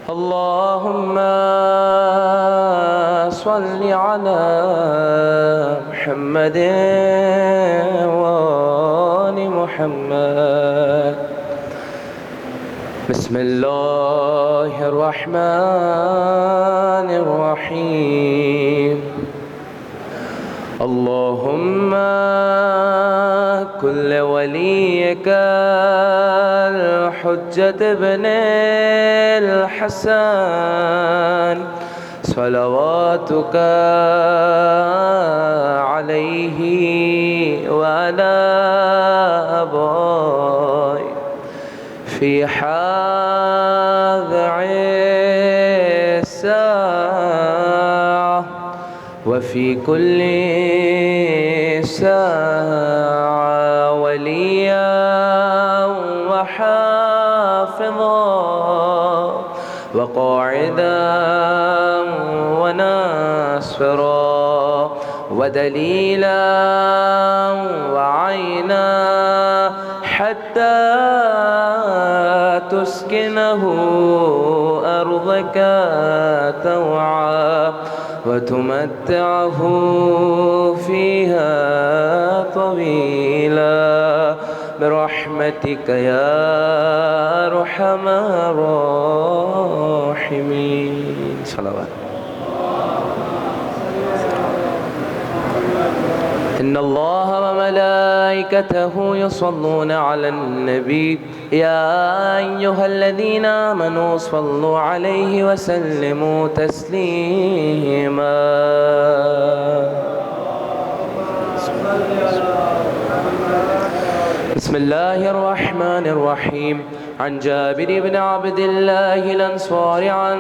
اللهم صل على محمد وآل محمد. بسم الله الرحمن الرحيم. اللهم كن لوليك الحجة بن الحسن صلواتك عليه وعلى أبويه في حاذع الساعة وفي كل ساعة وليا وحافظا وقاعدا وناصرا ودليلا وعينا حتى تسكنه أرضك طوعا وتمتعه فيها طويلا برحمتك يا أرحم الراحمين. صلوات. إن الله وملائكته يصلون على النبي يا أيها الذين آمنوا صلوا عليه وسلموا تسليما. بسم الله الرحمن الرحيم. عن جابر بن عبد الله الأنصاري عن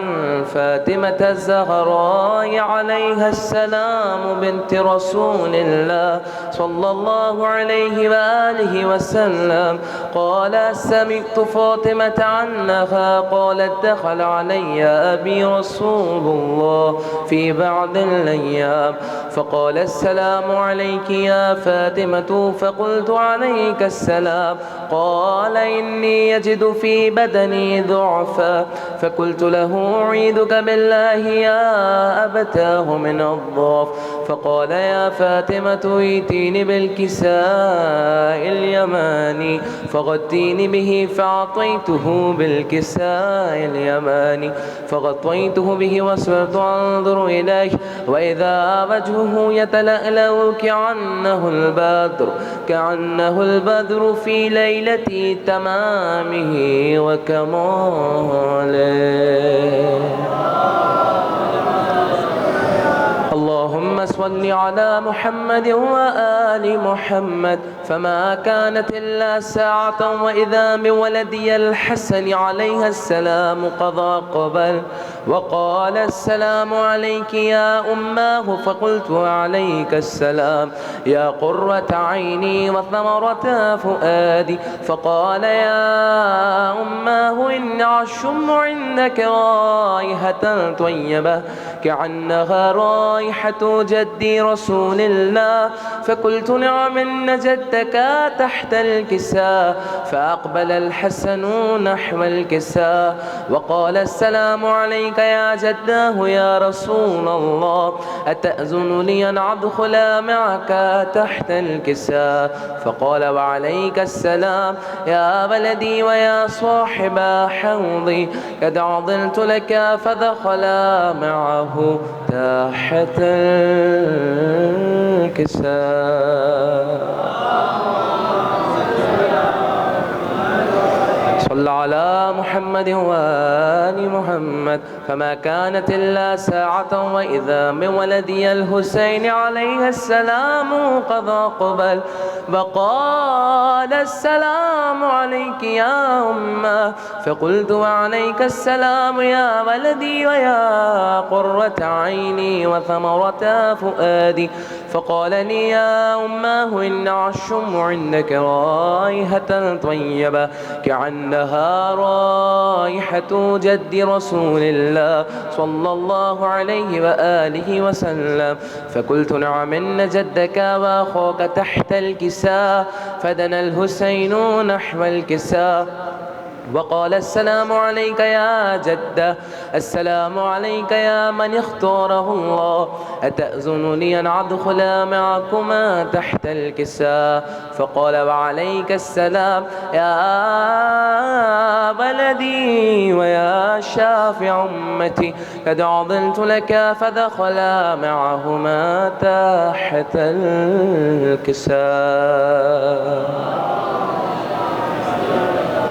فاطمة الزهراء عليها السلام بنت رسول الله صلى الله عليه وآله وسلم قال سمعت فاطمة عنها قالت دخل علي أبي رسول الله في بعض الأيام فقال السلام عليك يا فاطمة فقلت عليك السلام قال إني يجد في بدني ضعفا فقلت له أعيذك بالله يا أبتاه من الضعف فقال يا فاطمة ائتيني بالكساء اليماني فغطيني به فأعطيته بالكساء اليماني فغطيته به وصرت أنظر إليه وإذا وجهه يتلألأ كأنه البدر في ليلة تمامه وكماله. اللهم صل على محمد وآل محمد. فما كانت إلا ساعة وإذا بولدي الحسن عليه السلام قد أقبل وقال السلام عليك يا أماه فقلت عليك السلام يا قرة عيني وثمرة فؤادي فقال يا أماه إن أشم عندك رائحة طيبة كأنها رائحة جدي رسول الله فقلت نعم إن جدك تحت الكساء فأقبل الحسن نحو الكساء وقال السلام عليك يا جداه يا رسول الله أتأذن لي أن أدخل معك تحت الكساء فقال وعليك السلام يا ولدي ويا صاحب حوضي قد عضلت لك فدخل معه تحت الكساء. صلى على محمد وآل محمد. فما كانت إلا ساعة وإذا من ولدي الحسين عليه السلام قد أقبل وقال السلام عليك يا أمه فقلت وعليك السلام يا ولدي ويا قرة عيني وثمرة فؤادي فقال لي يا أماه إن أشم عندك رائحة طيبة كأنها رائحة جد رسول الله صلى الله عليه وآله وسلم فقلت نعم إن جدك وأخوك تحت الكساء فدنا الحسين نحو الكساء وقال السلام عليك يا جدة، السلام عليك يا من اختاره الله، أتأذن أن أدخل معكما تحت الكساء؟ فقال وعليك السلام يا ولدي ويا شافع أمتي، قد عضلت لك، فدخلا معهما تحت الكساء.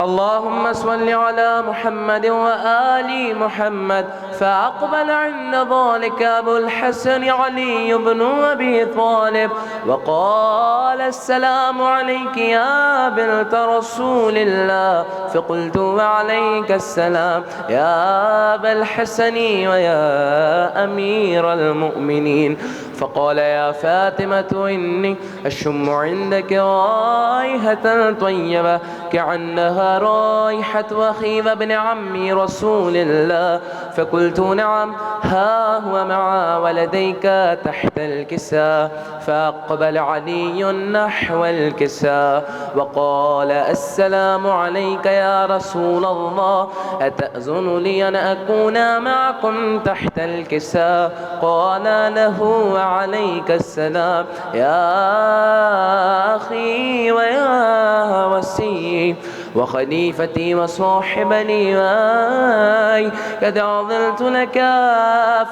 اللهم صل على محمد وآل محمد. فأقبل عند ذلك أبو الحسن علي بن أبي طالب وقال السلام عليك يا بنت رسول الله. فقلت وعليك السلام يا أبا الحسن ويا أمير المؤمنين. فقال يا فاطمة إني أشم عندك رائحة طيبة كأنها رائحة أخي بن عم رسول الله. فقلت نعم، ها هو مع ولديك تحت الكساء. فأقبل علي نحو الكساء وقال السلام عليك يا رسول الله، أتأذن لي أن أكون معكم تحت الكساء؟ قال له وعليك السلام يا أخي ويا وسيم وخليفتي وصاحب لواي، قد عضلت لك.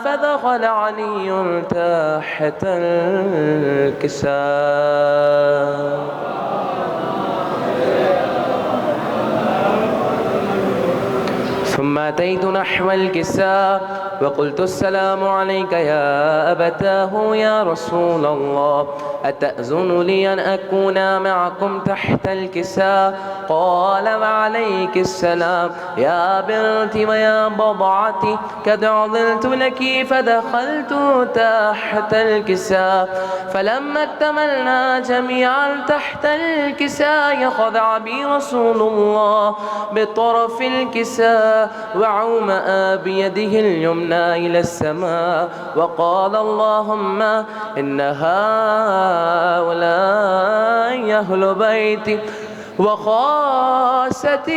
فدخل علي تحت الكساء. ثم أتيت نحو الكساء وقلت السلام عليك يا أبتاه يا رسول الله، أتأذن لي أن أكون معكم تحت الكساء؟ قال وعليك السلام يا بنتي ويا بضعتي، قد عضلت لك. فدخلت تحت الكساء. فلما اكتملنا جميعا تحت الكساء خضع بي رسول الله بطرف الكساء وعومأ بيده اليمنى إلى السماء وقال اللهم إن هؤلاء أهل بيتي وخاستي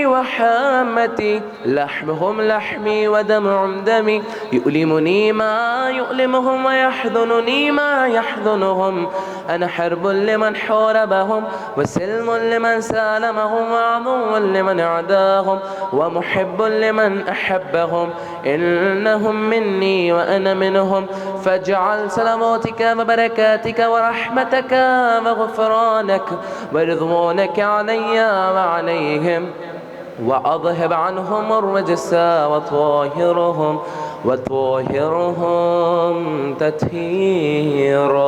وحامتي، لحمهم لحمي ودمهم دمي، يؤلمني ما يؤلمهم ويحزنني ما يحزنهم. أنا حرب لمن حاربهم وسلم لمن سالمهم وعدو لمن عداهم ومحب لمن أحبهم. إنهم مني وأنا منهم، فاجعل صلواتك وبركاتك ورحمتك وغفرانك ورضوانك علي وعليهم، وأذهب عنهم الرجس وطهرهم تطهيرا.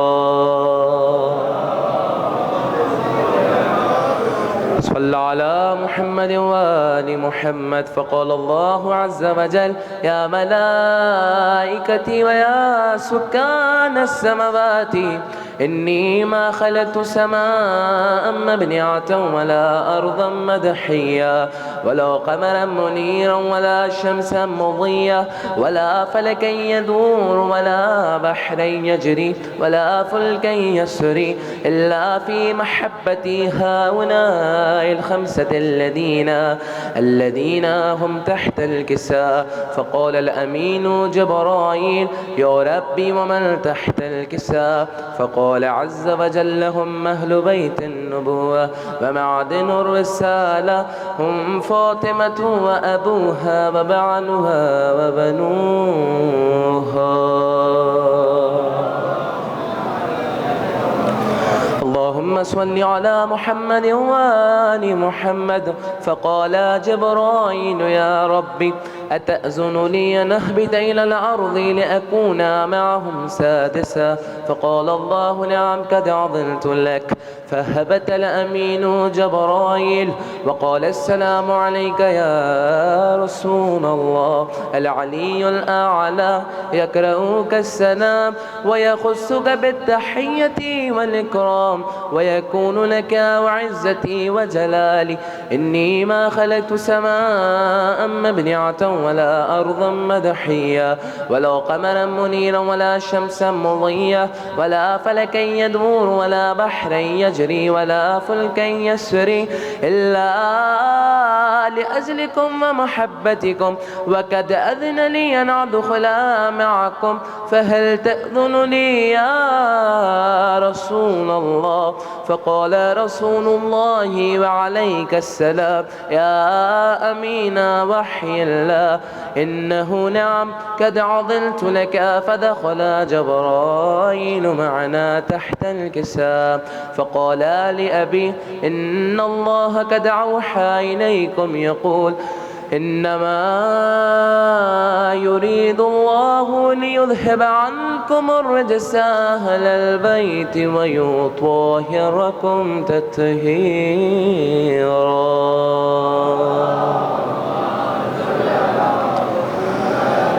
صلى على محمد وآل محمد. فقال الله عز وجل يا ملائكتي ويا سكان السماوات، إني ما خلقت سماء مبنية ولا أرضا مدحية ولا قمرا منيرا ولا شمسا مضية ولا فلكا يدور ولا بحرا يجري ولا فلكا يسري إلا في محبتي هؤلاء الخمسة الذين هم تحت الكساء. فقال الأمين جبرائيل يا ربي ومن تحت الكساء؟ فقال عز وجل هم أهل بيت النبوة ومعدن الرسالة، هم فاطمة وأبوها وبعلها وبنوها. اللهم صل على محمد وآل محمد. فقال جبرائيل يا ربي أتأذن لي أن أهبط إلى الأرض لأكون معهم سادسا؟ فقال الله نعم قد عظمت لك. فهبت الأمين جبرائيل وقال السلام عليك يا رسول الله. العلي الأعلى يقرأك السلام ويخصك بالتحية والإكرام ويكون لك وعزتي وجلالي إني ما خلقت سماء مبنية ولا أرضا مدحية ولا قمرا منيرا ولا شمسا مضية ولا فلكا يدور ولا بحرا يجري ولا فلكا يسري إلا لأجلكم ومحبتكم، وقد أذن لي أن أدخل معكم، فهل تأذن لي يا رسول الله؟ فقال رسول الله وعليك السلام يا أمين وحي الله، إنه نعم قد عضلت لك. فدخل جبرائيل معنا تحت الكساء فقال لأبي إن الله قد أوحى إليكم يقول إنما يريد الله ليذهب عنكم الرجس أهل البيت ويطهركم تطهيرا.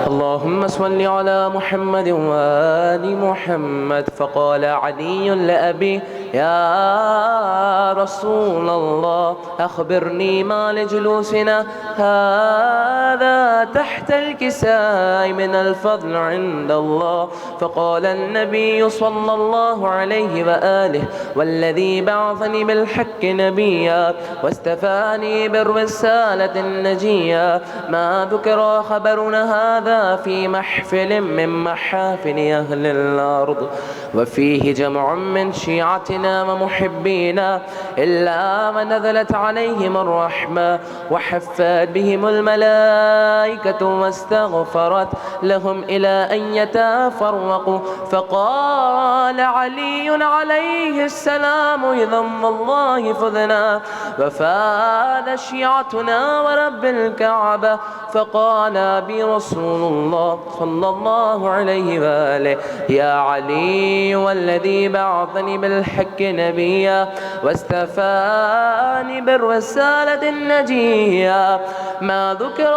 اللهم صل على محمد وآل محمد. فقال علي لأبي يا رسول الله أخبرني ما لجلوسنا هذا تحت الكساء من الفضل عند الله. فقال النبي صلى الله عليه وآله والذي بعثني بالحق نبيا واستفاني بالرسالة النجية ما ذكر خبرنا هذا في محفل من محافل أهل الأرض، وفيه جمع من شيعتنا ومحبينا إلا ما نزلت عليهم الرحمة وحفت بهم الملائكة واستغفرت لهم إلى أن يتفرقوا. فقال علي عليه السلام إذا والله فذنا وفاد شيعتنا ورب الكعبة. فقال أبي رسول الله صلى الله عليه وآله يا علي والذي بعثني بالحق نبيا واستفاني بالرسالة النجية ما ذكر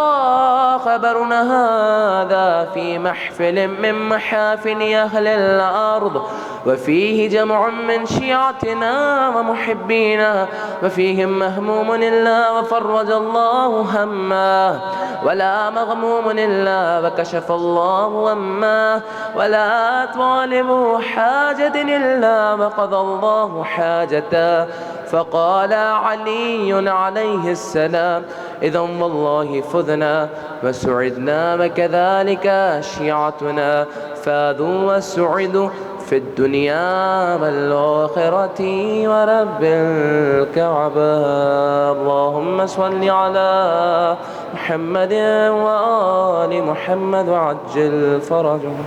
خبرنا هذا في محفل من محافل أهل الأرض، وفيه جمع من شيعتنا ومحبينا وفيهم مهموم إلا وفرج الله همه ولا مغموم إلا وكشف الله همه ولا طالب حاجة إلا وقضى الله حاجته. فقال علي عليه السلام إذا والله فذنا وسعدنا وكذلك شيعتنا فاذوا وسعدوا في الدنيا والآخرة ورب الكعبة. اللهم صل على محمد وآل محمد وعجل فرجهم.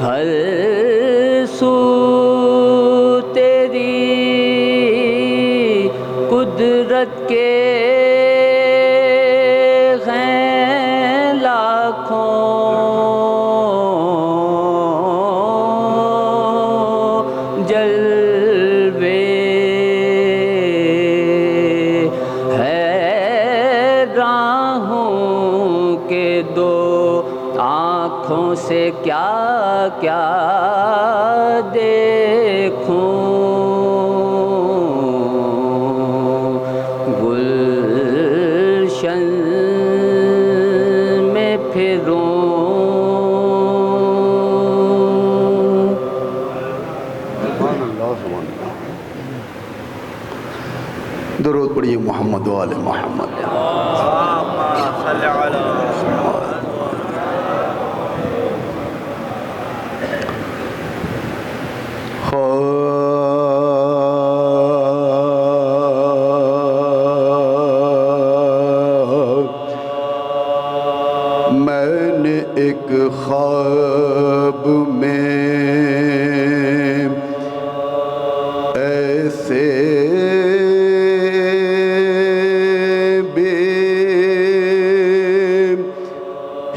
ہر سو تیری قدرت کے ہیں لاکھوں جلوے، حیران ہوں کہ دو آنکھوں سے کیا کیا دیکھوں، گلشن میں پھروں۔ درود پڑھیے محمد و آل محمد۔ میں نے ایک خواب میں ایسے بے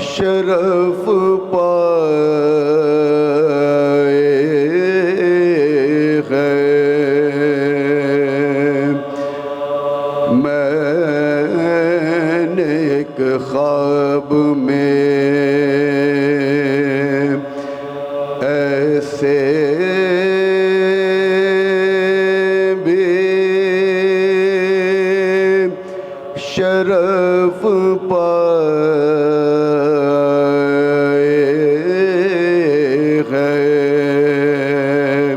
شرف پائے ہیں، میں نے ایک خواب میں ایسے شرف پائے ہیں،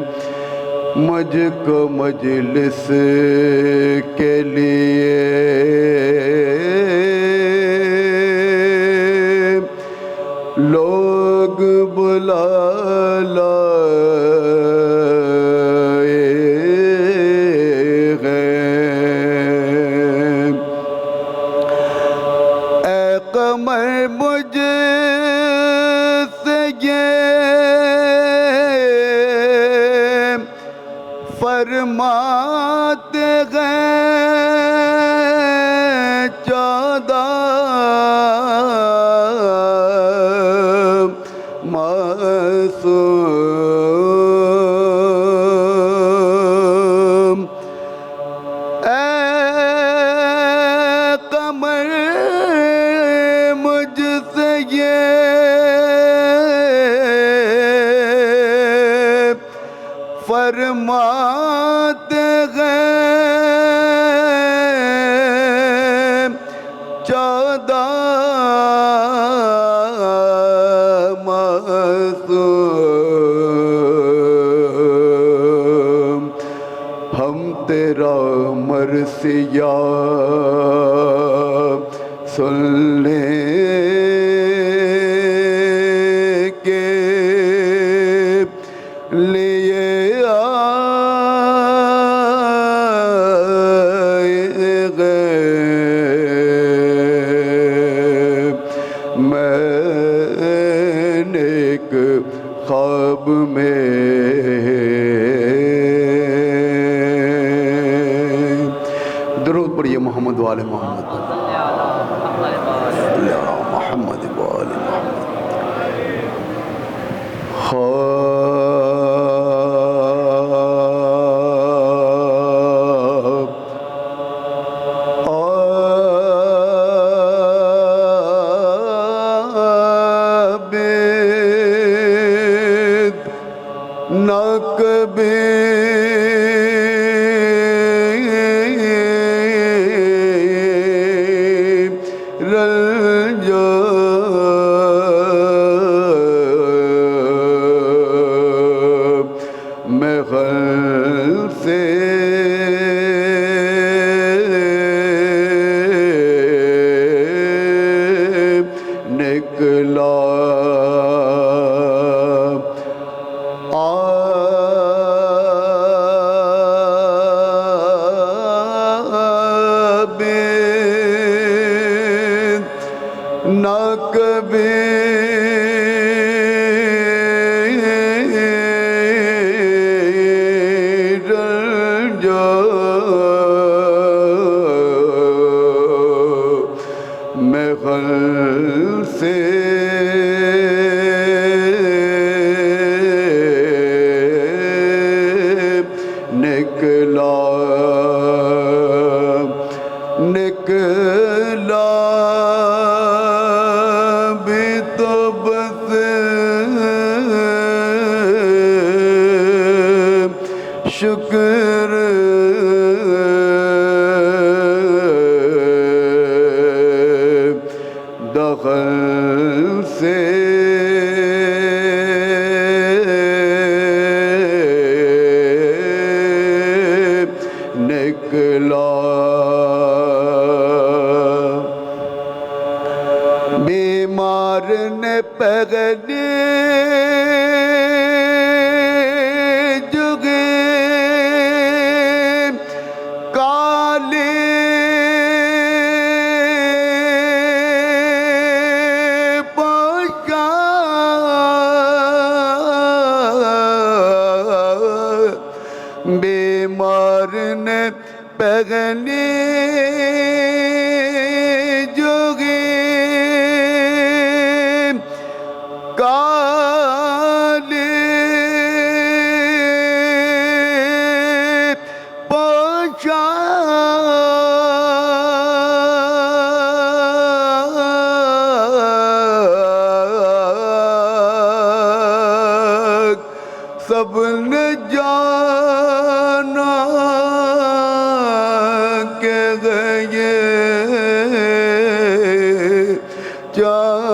مجھ کو مجلس کے لیے لوگ بلا لائے ہیں، اے قمر مجھ سے یہ فرماتے ہیں 14 معصوم، اے قمر مجھ سے یہ فرماتے ہیں 14 معصوم، ہم تیرا مرثیہ سن لیں کے لیے آئے گئے، میں نے ایک خواب میں درود پڑھیے محمد و آل محمد، محمد و آل محمد۔ نہ کبھی رنجو میں خل سے نکلا سب نے جانا کہ گئے چاند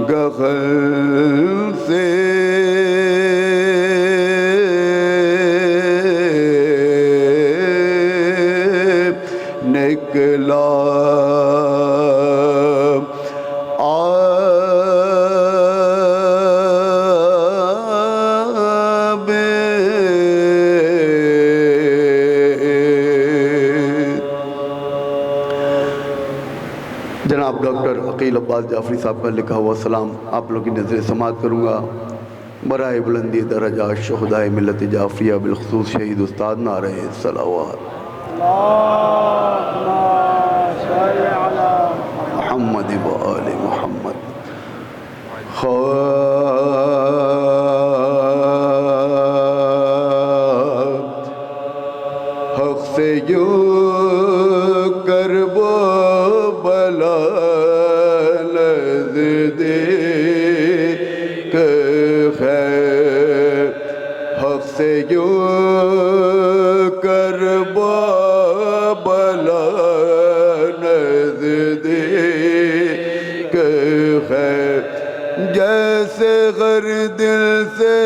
گغل سے نکلا جناب ڈاکٹر عقیل عباس جعفری صاحب کا لکھا ہوا سلام آپ لوگ کی نظر سماعت کروں گا۔ برائے بلندی درجات شہدائے ملت جعفریہ بالخصوص شہید استاد نعرہ صلوات محمد و آل محمد۔ حق سے یوں کرب و بلا نزدیک خیر، حق سے یوں کرب و بلا نزدیک خیر، جیسے غر دل سے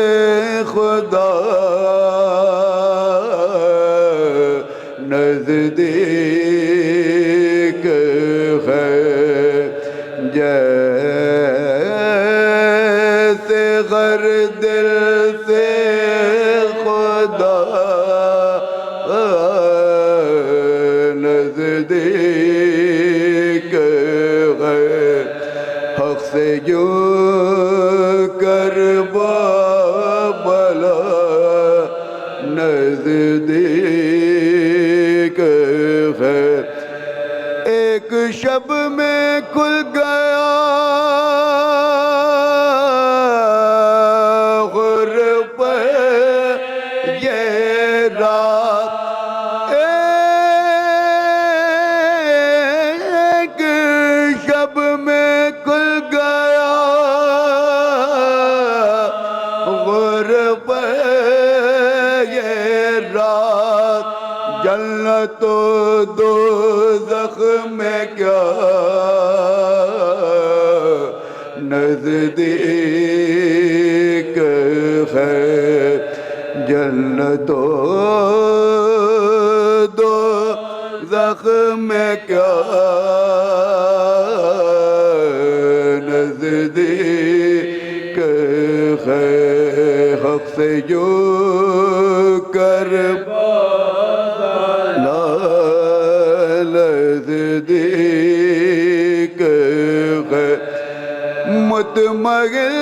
خدا نزدیک ہے، جیسے غر دل سے خدا نزدیک ہے، حق سے یوں کرب و بلا نزدیک ہے۔ ایک شب میں کھل گیا غرب یہ رات، ایک شب میں کھل گیا غرب یہ رات، جنت و دوزخ میں کیا نزدیک ہے، جنت و دوزخ میں کیا نزدیک ہے، حق سے یوں کرب نزدیک ہے، مطمئن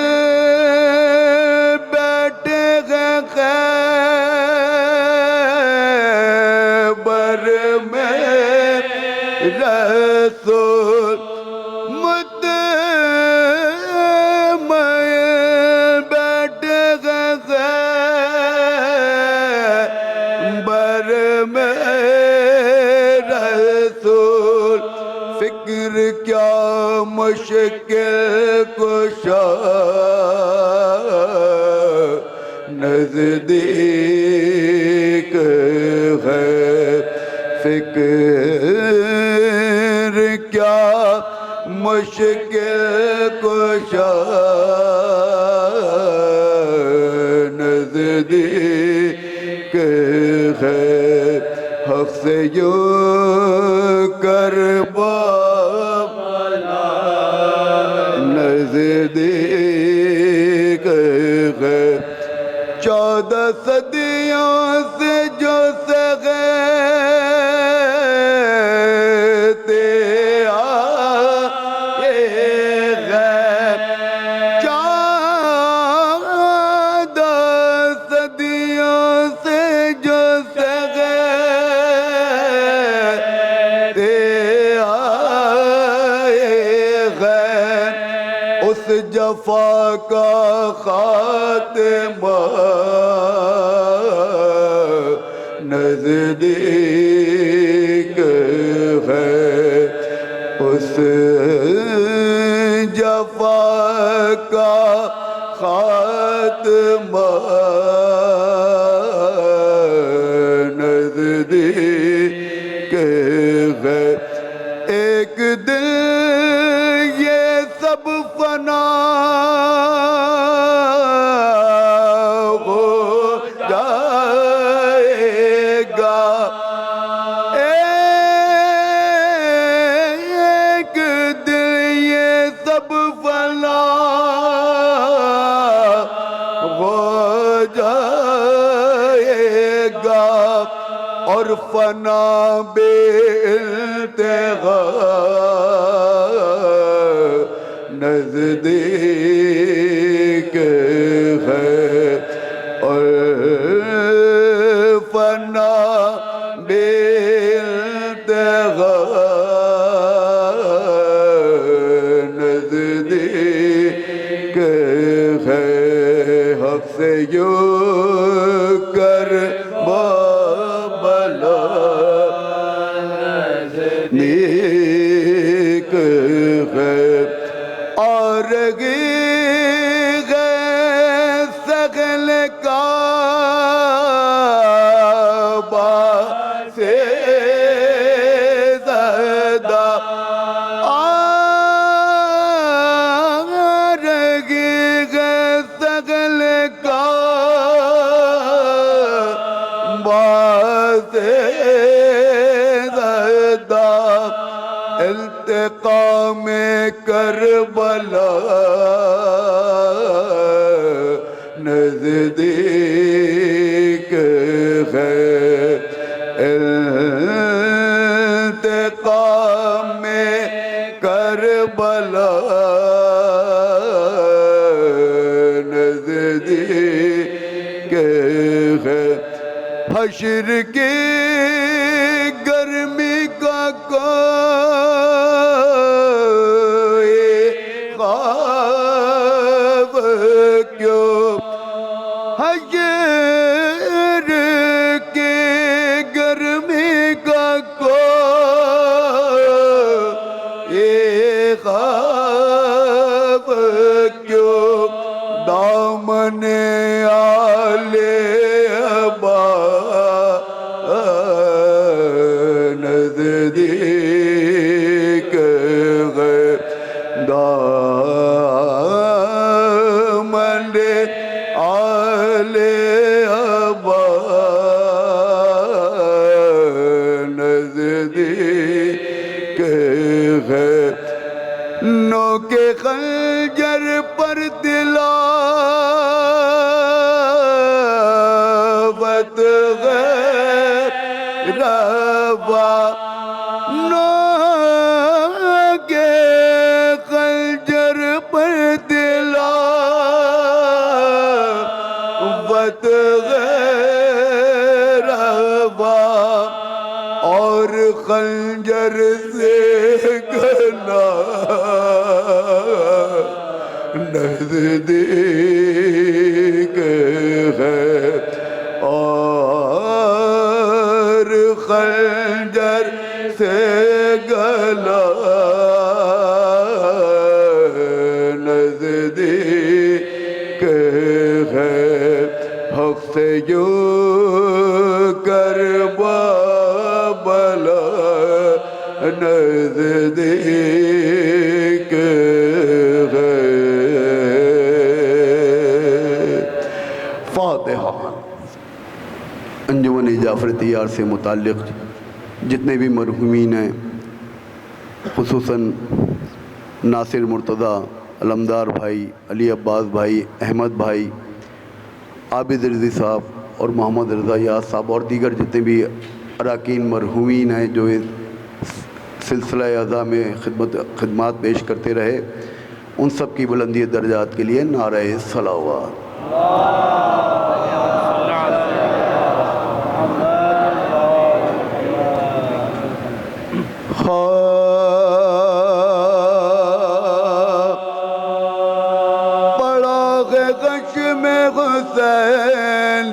بیٹھے ہیں خیبر میں رسول، مطمئن بیٹھے ہیں خیبر میں رسول، فکر کیا مشکل کشا نزدیک ہے، فکر کیا مشکل کشا نزدیک ہے، حق سے یوں کرب و نزدیک ہے، 14 صدیوں سے جو سغتے آئے غیر، 14 صدیوں سے جو سغتے آئے غیر، اس جفا کا خاتمہ نزدیک ہے، اس کا خاتمہ نزدیک ہے، ایک دن یہ سب فنا ہو جائے گا، ایک دن یہ سب فنا ہو جائے گا، اور فنا بے انتہا نزدیک ہے، اور فنا بے انتہا نزدیک ہے، حق سے یوں کر بلا نیک ہے، اور رہی ہے سغل کعبہ سے زیادہ، رہی ہے سغل کعبہ سے زیادہ، انتقام کربلا نزدیک ہے، انتقام کربلا نزدیک ہے، حشر کی گرمی کا کوئی خواب کیوں، حشر کی گرمی کا کوئی خواب کیوں، دامن آل ابا نزدیک ہے، دامن آل ابا نزدیک ہے، نو کے خنجر پر تلاوت غیر روا، نو کے خنجر پر تلاوت غیر روا، اور خنجر سے گنا نزدیک ہے، اور خنجر سے گلا نزدیک ہے، حق سے یوں کر بلا نزدیک ہے۔ فاتحہ۔ انجمن جعفر طیار سے متعلق جتنے بھی مرحومین ہیں، خصوصاً ناصر مرتضیٰ، علمدار بھائی، علی عباس بھائی، احمد بھائی، عابد رضی صاحب اور محمد رضا یاس صاحب، اور دیگر جتنے بھی اراکین مرحومین ہیں جو اس سلسلہ اعضاء میں خدمات پیش کرتے رہے، ان سب کی بلندی درجات کے لیے نعرہ صلوات۔ بڑا غش میں حسین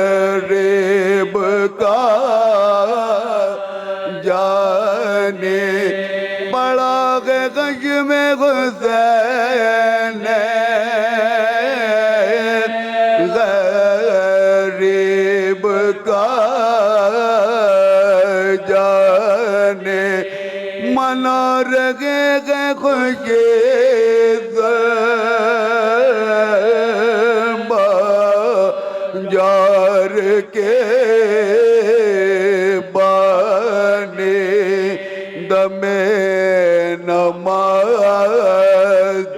غریب کا جانے، بڑا باغ خشم حسین غریب کا جانے منا رہے گئے خوشی جار کے بانے دم نماز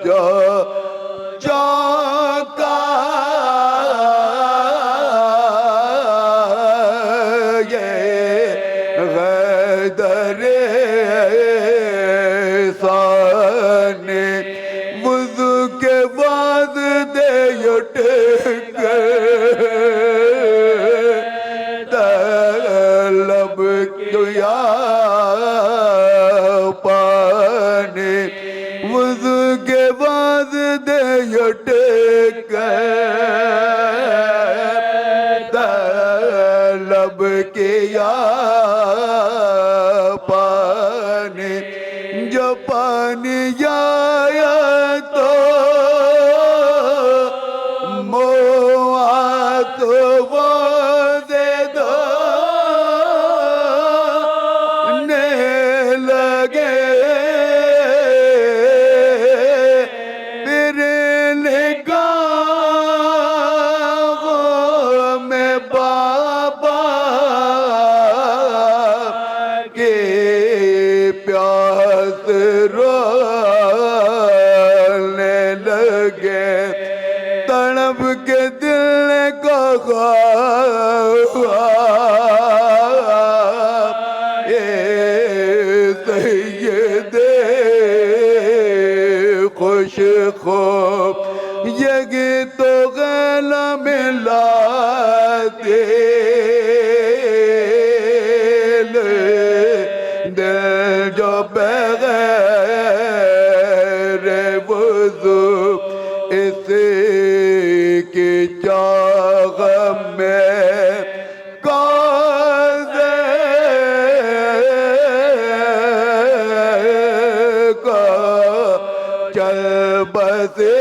جا چاکا یہ غیدر سانے وضو کے بعد دے اٹھ طلب کیا پانے وضو کے بعد دے اٹھ طلب کیا پانے جو پانی آیا تو موات وہ دے دو نے لگے پھر نگاہوں میں بابا کے پیاس رونے لگے تڑپ کے دل کو اے سید خوش خوب یہی تو غلا ملا دل جو بغیر وضو اس کی چاغ میں قاضی کا چل بسے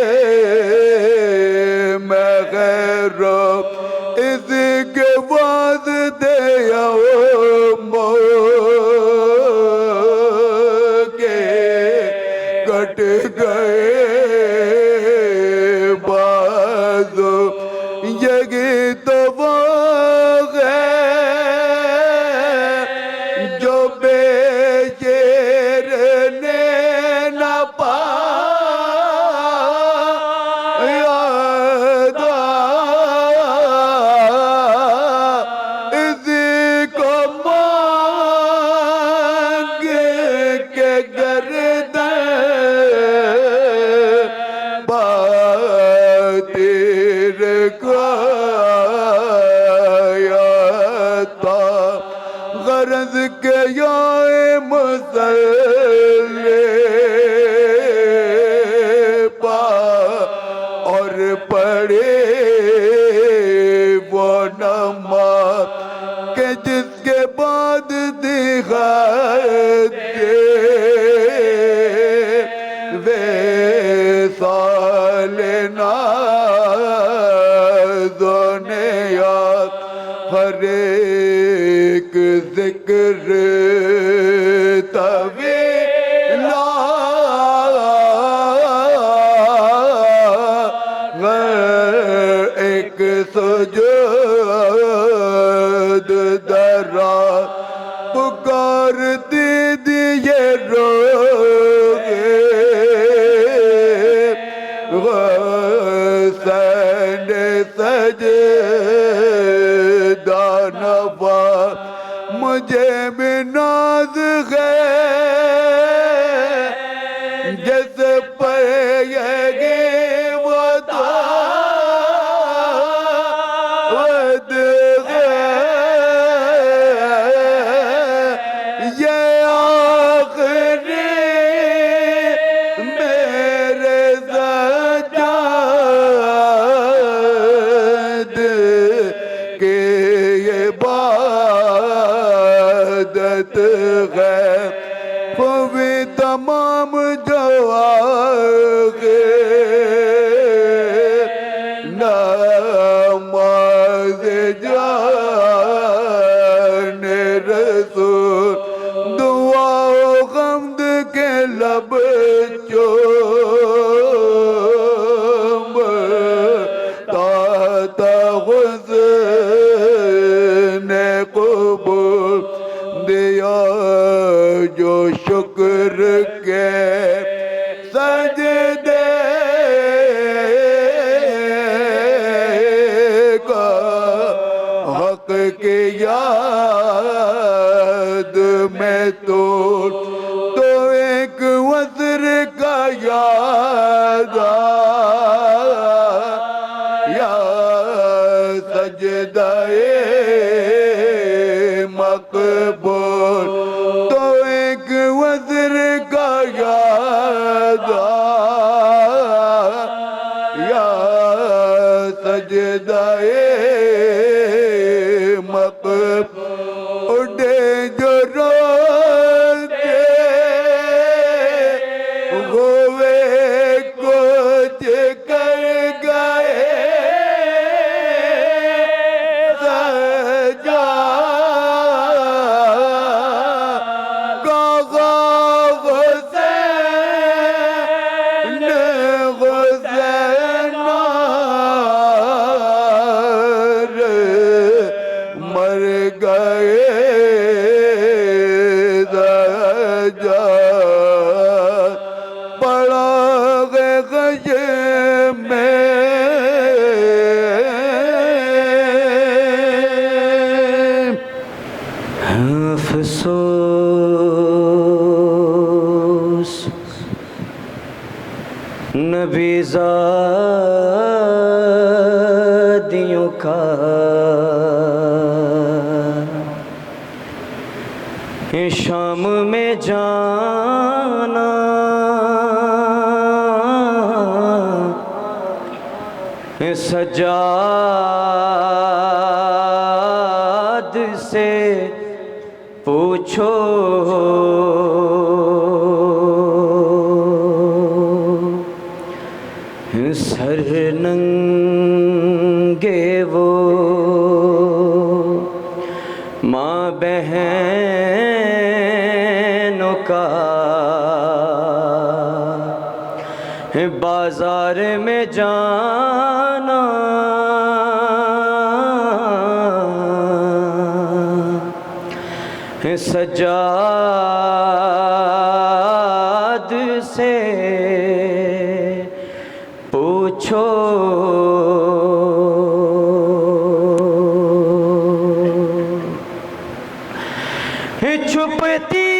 میں غیر اس کے بعد دے کے کٹ گئے بازو یہی تو وہ ہے جو بے شیر نے نہ پایا اسی کو مانگ کے گردن تیر کھایا تھا غرض کے یا مسلح پا اور پڑھے وہ نماز کہ جس کے بعد دکھائے وصال نازونے یاد ہر ایک ذکر طویلا ایک سجود درا پکارتی دیے روگے حسین سجدہ نواز مجھے بھی ناز ہے جیسے پہیگی وہ دعوت ہے یہ آخری میرے سجاد کی عبادت ہے خوبی تمام جو آگے نماز جان رسول دعا و حمد کے لب چوم تا حسن قبول دیا جو شکر کے سجدے کا حق کی یاد میں تو ایک وزر کا یاد یا سجدہ مقبول تو ایک وزر کا یاد یا سجدہ مقبول اٹھے جو روتے ہوئے کچھ کر گئے مر گئے پڑا گئے غش میں افسوس نبی زادیوں کا شام میں جانا سجاد سے پوچھو سر ننگے وہ ماں بہنوں کا بازار میں جانا سجاد سے پوچھو چھپتی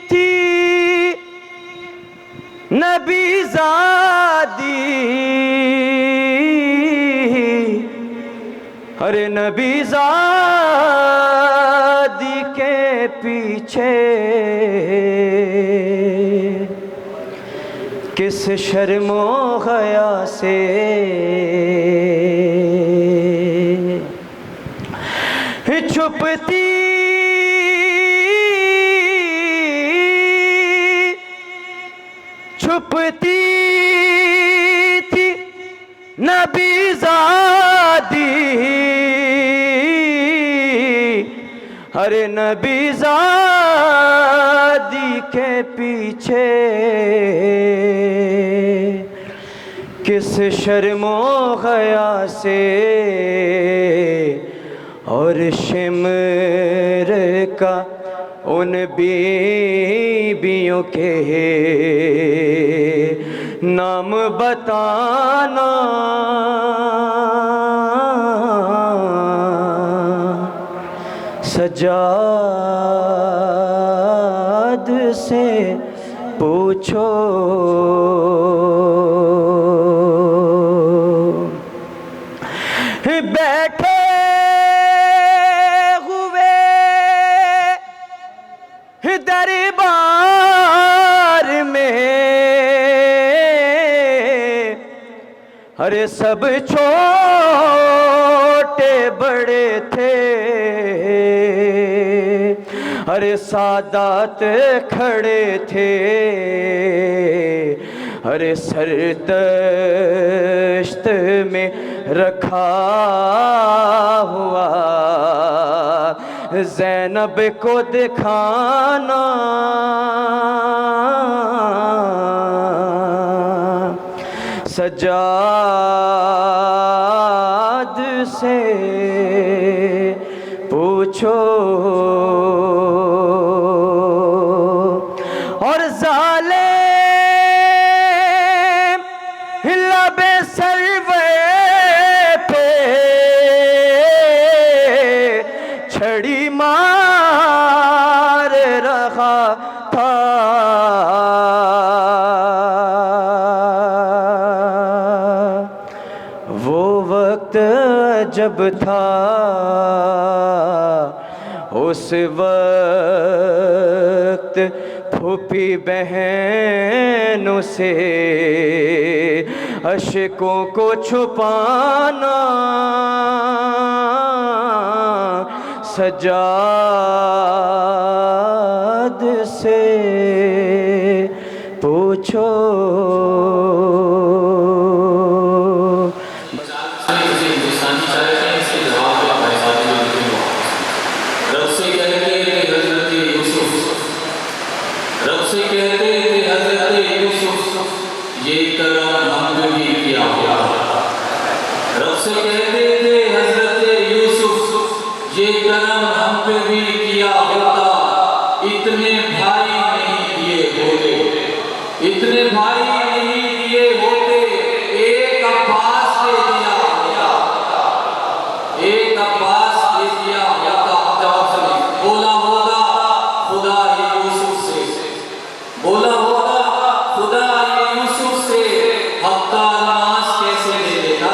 تھی نبی زادی ارے نبی زادی کے پیچھے کس شرم و حیا سے چھپتی چھپتی تھی نبی زادی ارے نبی زادی کے پیچھے کس شرم و حیا سے اور شمر کا ان بیویوں کے نام بتانا سجاد سے پوچھو بیٹھے ہوئے دربار میں ارے سب چھوٹے بڑے تھے ارے سادات کھڑے تھے ارے سر دشت میں رکھا ہوا زینب کو دکھانا سجاد سے پوچھو اور ظالم لب سروے پہ چھڑی مار رہا تھا وہ وقت جب تھا اس وقت پھوپھی بہنوں سے اشکوں کو چھپانا سجاد سے پوچھو اتنے بھائی نہیں دیے ہوتے ایک عباس دے دیا ایک عباس دے دیا بولا ہوگا خدا یہ یوسف سے بولا ہوگا خدا یہ یوسف سے حقہ ناس کیسے دے دیتا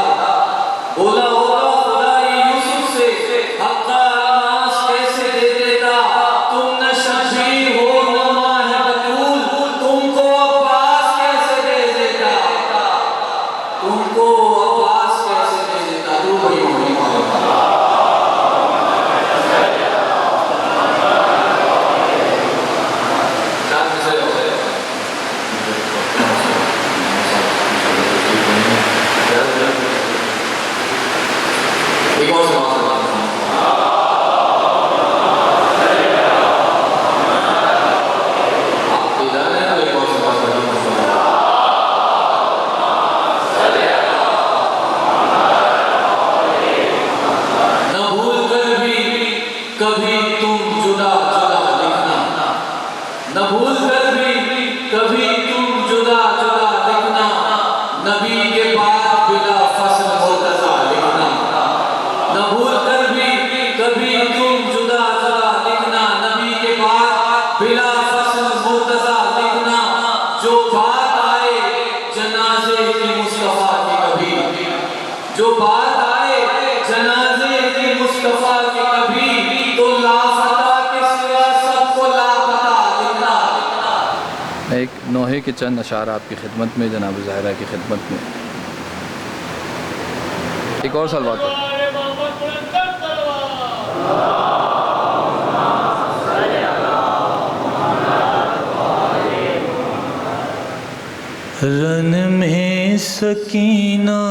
بولا ہوگا خدا یہ یوسف سے حقہ ناس کیسے دے دیتا تم نہ شبیر ہو نہ ماہ بطول تم کو عباس کیسے دے دیتا تم کو عباس کیسے دے دیتا تو بھائی ہوئی ایک اور سوال کبھی تم جدا جدا لکھنا نہ بھول کر بھی کبھی تم جدا جدا لکھنا نبی کے بعد بلا فصل مرتضی لکھنا نہ بھول کر بھی کبھی تم جدا جدا لکھنا نبی کے بعد بلا فصل مرتضی لکھنا جو بات آئے جنازے کی مصطفیٰ کی کبھی جو بات آئے جنازے کی مصطفیٰ کی کبھی تو لافتہ کے سوا سب کو لاپتہ لکھنا ایک نوحے کے چند اشعار آپ کی خدمت میں جناب ظاہرہ کی خدمت میں ایک اور سوال بات رن میں سکینہ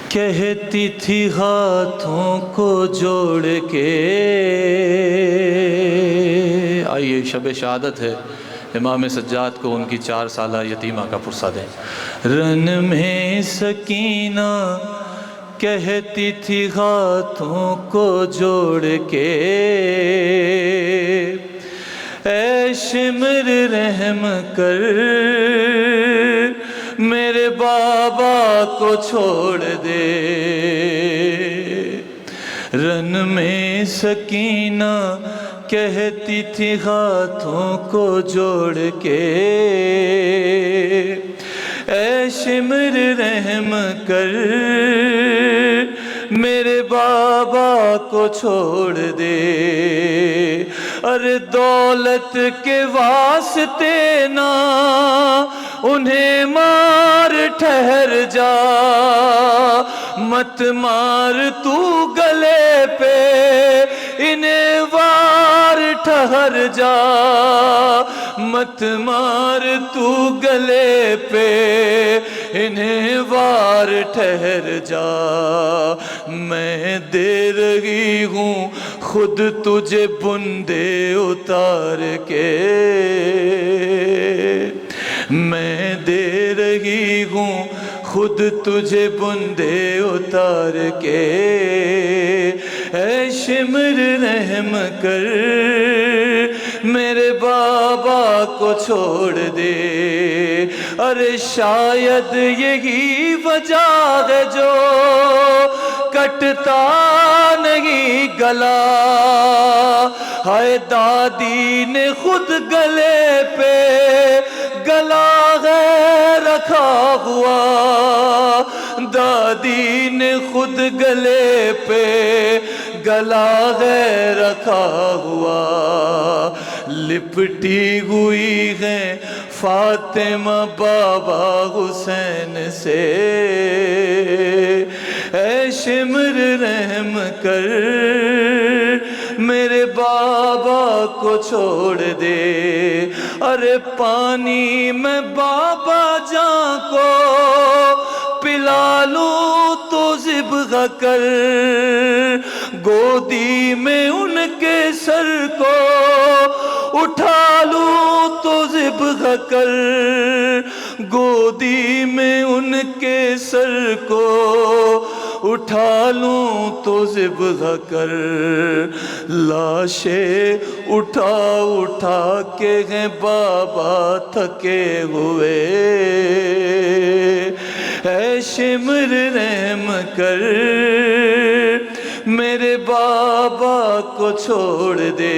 کہتی تھی ہاتھوں کو جوڑ کے آئیے شب شہادت ہے امام سجاد کو ان کی 4 سالہ یتیمہ کا پرسہ دیں رن میں سکینہ کہتی تھی ہاتھوں کو جوڑ کے اے شمر رحم کر میرے بابا کو چھوڑ دے رن میں سکینہ کہتی تھی ہاتھوں کو جوڑ کے اے شمر رحم کر میرے بابا کو چھوڑ دے ارے دولت کے واسطے نہ انہیں مار ٹھہر جا مت مار تو گلے پہ انہیں ٹھہر جا، مت مار تو گلے پہ انہیں وار، ٹھہر جا، میں دے رہی ہوں خود تجھے بندے اتار کے، میں دے رہی ہوں خود تجھے بندے اتار کے، اے شمر رحم کر میرے بابا کو چھوڑ دے، ارے شاید یہی وجہ ہے جو کٹتا نہیں گلا، ہائے دادی نے خود گلے پہ گلا ہے رکھا ہوا، دادی نے خود گلے پہ گلا ہے رکھا ہوا، لپٹی ہوئی ہے فاطمہ بابا حسین سے، اے شمر رحم کر میرے بابا کو چھوڑ دے، ارے پانی میں بابا جان کو پلا لوں تو ذبح کر، گودی میں ان کے سر کو اٹھا لوں تو ذبح کر، گودی میں ان کے سر کو اٹھا لوں تو ذبح کر، لاشیں اٹھا اٹھا کے ہیں بابا تھکے ہوئے، اے شمر رحم کر میرے بابا کو چھوڑ دے۔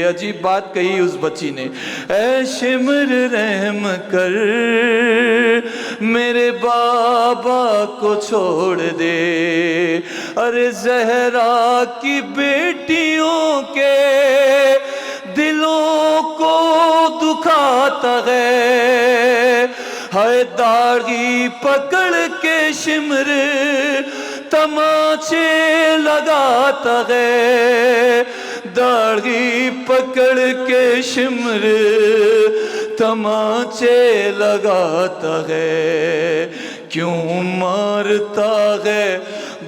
عجیب بات کہی اس بچی نے، اے شمر رحم کر میرے بابا کو چھوڑ دے، ارے زہرا کی بیٹیوں کے دلوں کو دکھاتا ہے، ہائے داڑھی پکڑ کے شمر تماچے لگاتا ہے، داڑھی پکڑ کے شمر تماچے لگاتا ہے، کیوں مارتا ہے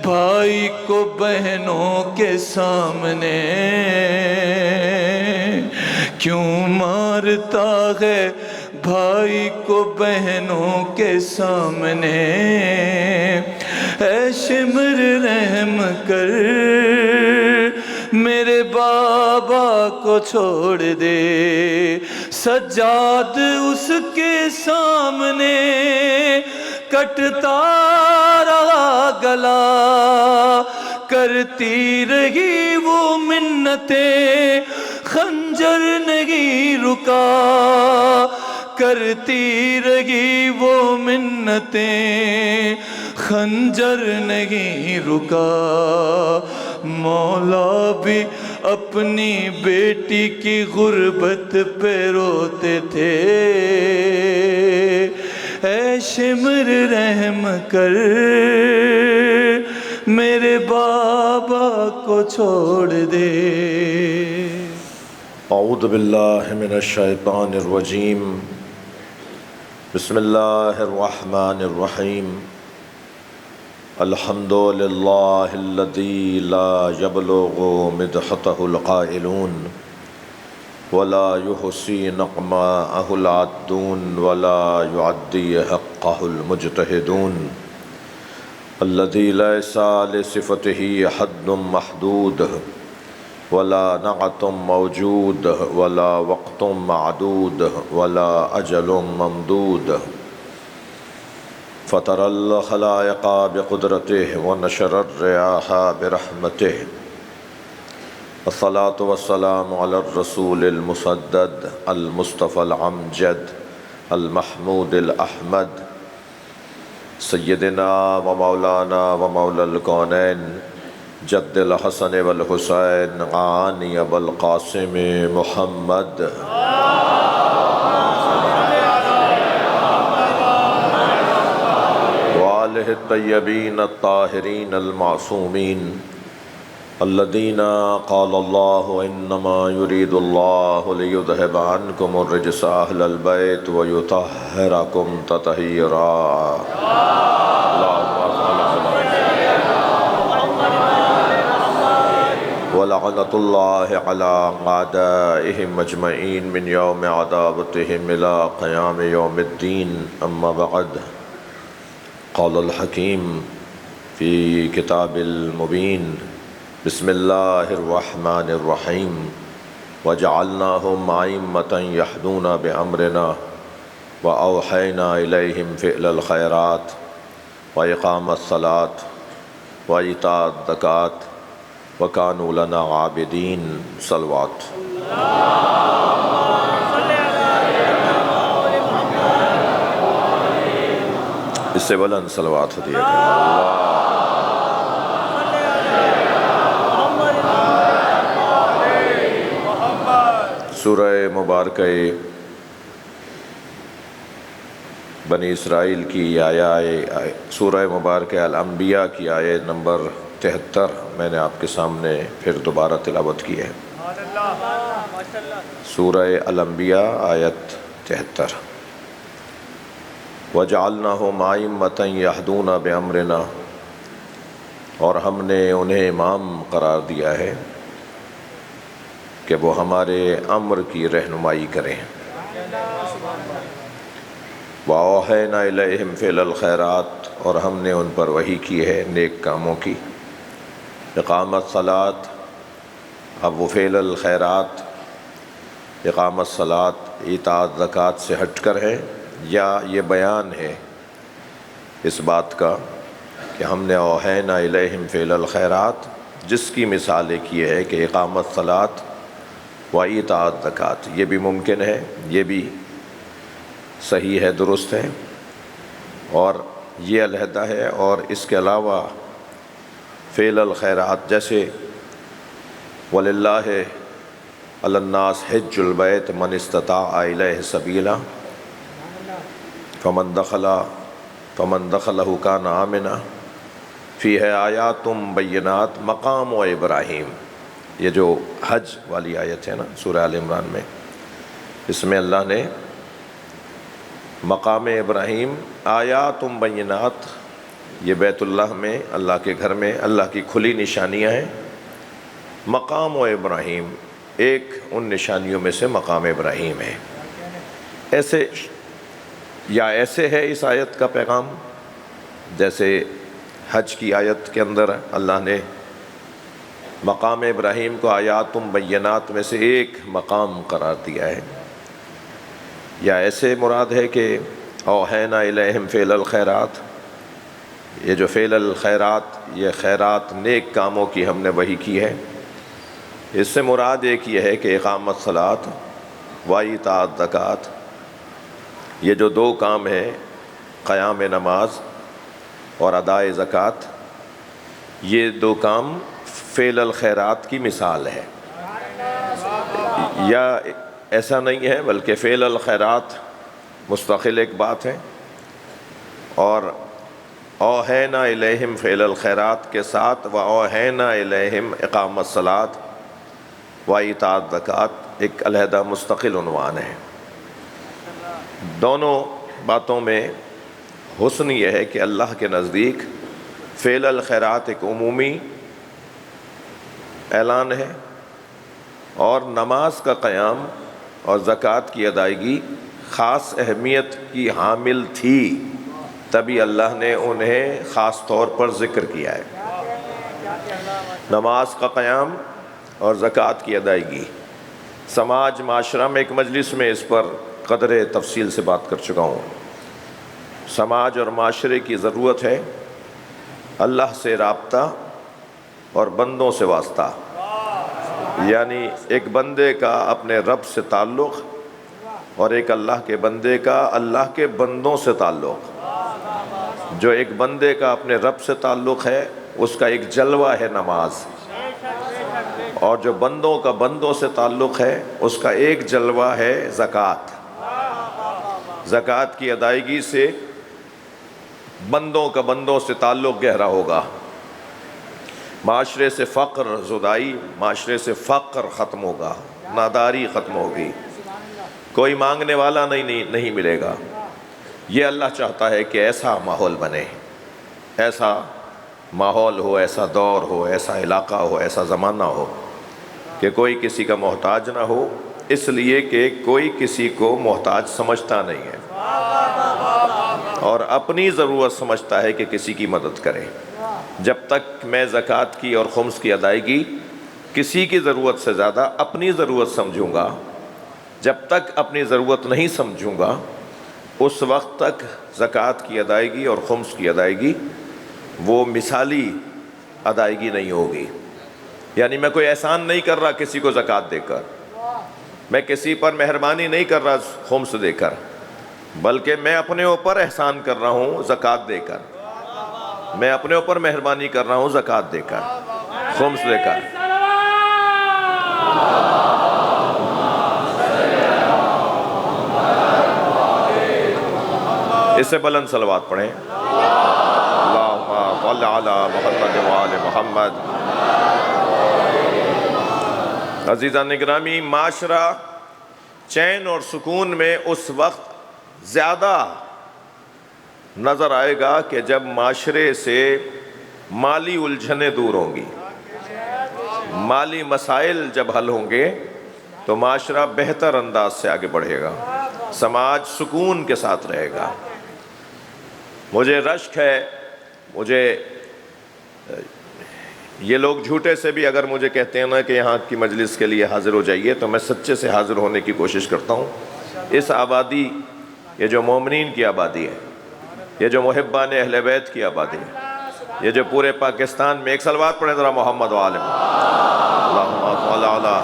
بھائی کو بہنوں کے سامنے، کیوں مارتا ہے بھائی کو بہنوں کے سامنے، اے شمر رحم کر میرے بابا کو چھوڑ دے، سجاد اس کے سامنے کٹتا رہا گلا، کرتی رہی وہ منتیں خنجر نہیں رکا، کرتی رہی وہ منتیں خنجر نہیں رکا، مولا بھی اپنی بیٹی کی غربت پہ روتے تھے، اے شمر رحم کر میرے بابا کو چھوڑ دے۔ اعوذ باللہ من الشیطان الرجیم، بسم اللہ الرحمن الرحیم، الحمد للہ الذی لا یبلغ مدحتہ القائلون ولا یحصی نقماءہ العادون ولا یعدی حقہ المجتہدون، الذی لیس لصفتہ حد محدود ولا نعت موجود ولا وقت معدود ولا اجل ممدود، فطر الخلائق بقدرته ونشر الرياح برحمته، الصلاة والسلام على الرسول المسدد المصطفى العمجد المحمود الأحمد سيدنا ومولانا ومولى الكونين جد الحسن والحسين عاني والقاسم محمد وآله الطيبين الطاهرين المعصومين الذين قال الله إنما يريد الله ليذهب عنكم الرجس أهل البيت ويطهركم تطهيرا. ولعنة الله على أعدائهم أجمعين من يوم عذابتهم إلى قيام يوم الدين. أما بعد، قال الحكيم في كتاب المبين: بسم الله الرحمن الرحيم. وجعلناهم أئمة يهدون بأمرنا وأوحينا إليهم فعل الخيرات وإقام الصلاة وإيتاء الزكاة وكانوا لنا عابدين. صلوات. اس سے بلند صلوات ہوتی ہے. سورہ مبارکہ بنی اسرائیل کی سورہ مبارکہ الانبیاء کی آیت نمبر 73 میں نے آپ کے سامنے پھر دوبارہ تلاوت کی ہے. سورہ الانبیاء آیت 73. وَجَعَلْنَاهُمْ أَئِمَّةً يَهْدُونَ بِأَمْرِنَا، اور ہم نے انہیں امام قرار دیا ہے کہ وہ ہمارے امر کی رہنمائی کریں. وَأَوْحَيْنَا إِلَيْهِمْ فِعْلَ الْخَيْرَاتِ، اور ہم نے ان پر وحی کی ہے نیک کاموں کی. اقامت صلاۃ، اب وہ فعل الخیرات اقامت صلاۃ ایتاء زکوٰۃ سے ہٹ کر ہے، یا یہ بیان ہے اس بات کا کہ ہم نے اوحینا الیہم فعل الخیرات، جس کی مثال ایک یہ ہے کہ اقامت صلاۃ و ایتاء زکوٰۃ، یہ بھی ممکن ہے، یہ بھی صحیح ہے، درست ہے، اور یہ علیحدہ ہے. اور اس کے علاوہ فعل الخیرات جیسے وَلِلَّهِ عَلَى النَّاسِ حِجُّ الْبَيْتِ مَنِ اسْتَطَاعَ إِلَيْهِ سَبِيلًا فَمَنْ دَخَلَهُ كَانَ آمِنًا فِيهِ آيَاتٌ بَيِّنَاتٌ مقام و ابراہیم. یہ جو حج والی آیت ہے نا سورہ آل عمران میں، اس میں اللہ نے مقام ابراہیم آیات بینات، یہ بیت اللہ میں اللہ کے گھر میں اللہ کی کھلی نشانیاں ہیں. مقام و ابراہیم ایک ان نشانیوں میں سے مقام ابراہیم ہے. ایسے ہے اس آیت کا پیغام جیسے حج کی آیت کے اندر اللہ نے مقام ابراہیم کو آیات بینات میں سے ایک مقام قرار دیا ہے، یا ایسے مراد ہے کہ اوحینا الیہم فعل الخیرات، یہ جو فعل الخیرات، یہ خیرات نیک کاموں کی ہم نے وحی کی ہے. اس سے مراد ایک یہ ہے کہ اقامت صلاۃ و ایتاء زکوٰۃ، یہ جو دو کام ہیں، قیام نماز اور ادائے زکوٰۃ، یہ دو کام فعل الخیرات کی مثال ہے. یا ایسا نہیں ہے بلکہ فعل الخیرات مستقل ایک بات ہے، اور اوحینا الیہم فعل الخیرات کے ساتھ و اوحینا الیہم اقامت صلاۃ و ایتاء زکوٰۃ ایک علیحدہ مستقل عنوان ہے. دونوں باتوں میں حسن یہ ہے کہ اللہ کے نزدیک فعل الخیرات ایک عمومی اعلان ہے، اور نماز کا قیام اور زکوٰۃ کی ادائیگی خاص اہمیت کی حامل تھی، تبھی اللہ نے انہیں خاص طور پر ذکر کیا ہے. نماز کا قیام اور زکوٰۃ کی ادائیگی، سماج معاشرہ میں ایک مجلس میں اس پر قدر تفصیل سے بات کر چکا ہوں. سماج اور معاشرے کی ضرورت ہے اللہ سے رابطہ اور بندوں سے واسطہ، یعنی ایک بندے کا اپنے رب سے تعلق اور ایک اللہ کے بندے کا اللہ کے بندوں سے تعلق. جو ایک بندے کا اپنے رب سے تعلق ہے اس کا ایک جلوہ ہے نماز، اور جو بندوں کا بندوں سے تعلق ہے اس کا ایک جلوہ ہے زکوٰۃ. زکوٰۃ کی ادائیگی سے بندوں کا بندوں سے تعلق گہرا ہوگا. معاشرے سے فقر زدائی، معاشرے سے فقر ختم ہوگا، ناداری ختم ہوگی، کوئی مانگنے والا نہیں ملے گا۔ یہ اللہ چاہتا ہے کہ ایسا ماحول بنے، ایسا ماحول ہو، ایسا دور ہو، ایسا علاقہ ہو، ایسا زمانہ ہو کہ کوئی کسی کا محتاج نہ ہو، اس لیے کہ کوئی کسی کو محتاج سمجھتا نہیں ہے اور اپنی ضرورت سمجھتا ہے کہ کسی کی مدد کرے۔ جب تک میں زکوٰۃ کی اور خمس کی ادائیگی کسی کی ضرورت سے زیادہ اپنی ضرورت سمجھوں گا، جب تک اپنی ضرورت نہیں سمجھوں گا، اس وقت تک زکوٰۃ کی ادائیگی اور خمس کی ادائیگی وہ مثالی ادائیگی نہیں ہوگی۔ یعنی میں کوئی احسان نہیں کر رہا کسی کو زکوٰۃ دے کر، میں کسی پر مہربانی نہیں کر رہا خمس دے کر، بلکہ میں اپنے اوپر احسان کر رہا ہوں زکوٰۃ دے کر، میں اپنے اوپر مہربانی کر رہا ہوں زکوٰۃ دے کر، خمس دے کر۔ اس سے بلند صلوات پڑھیں، اللہم صل علی محمد وآل محمد۔ عزیزان گرامی، معاشرہ چین اور سکون میں اس وقت زیادہ نظر آئے گا کہ جب معاشرے سے مالی الجھنیں دور ہوں گی، مالی مسائل جب حل ہوں گے تو معاشرہ بہتر انداز سے آگے بڑھے گا، سماج سکون کے ساتھ رہے گا۔ مجھے رشک ہے، مجھے یہ لوگ جھوٹے سے بھی اگر مجھے کہتے ہیں نا کہ یہاں کی مجلس کے لیے حاضر ہو جائیے، تو میں سچے سے حاضر ہونے کی کوشش کرتا ہوں۔ اس آبادی، یہ جو مومنین کی آبادی ہے، یہ جو محبان اہل بیت کی آبادی ہے، یہ جو پورے پاکستان میں، ایک صلوات پڑھیں ذرا محمد و آل محمد، اللہم صل علی۔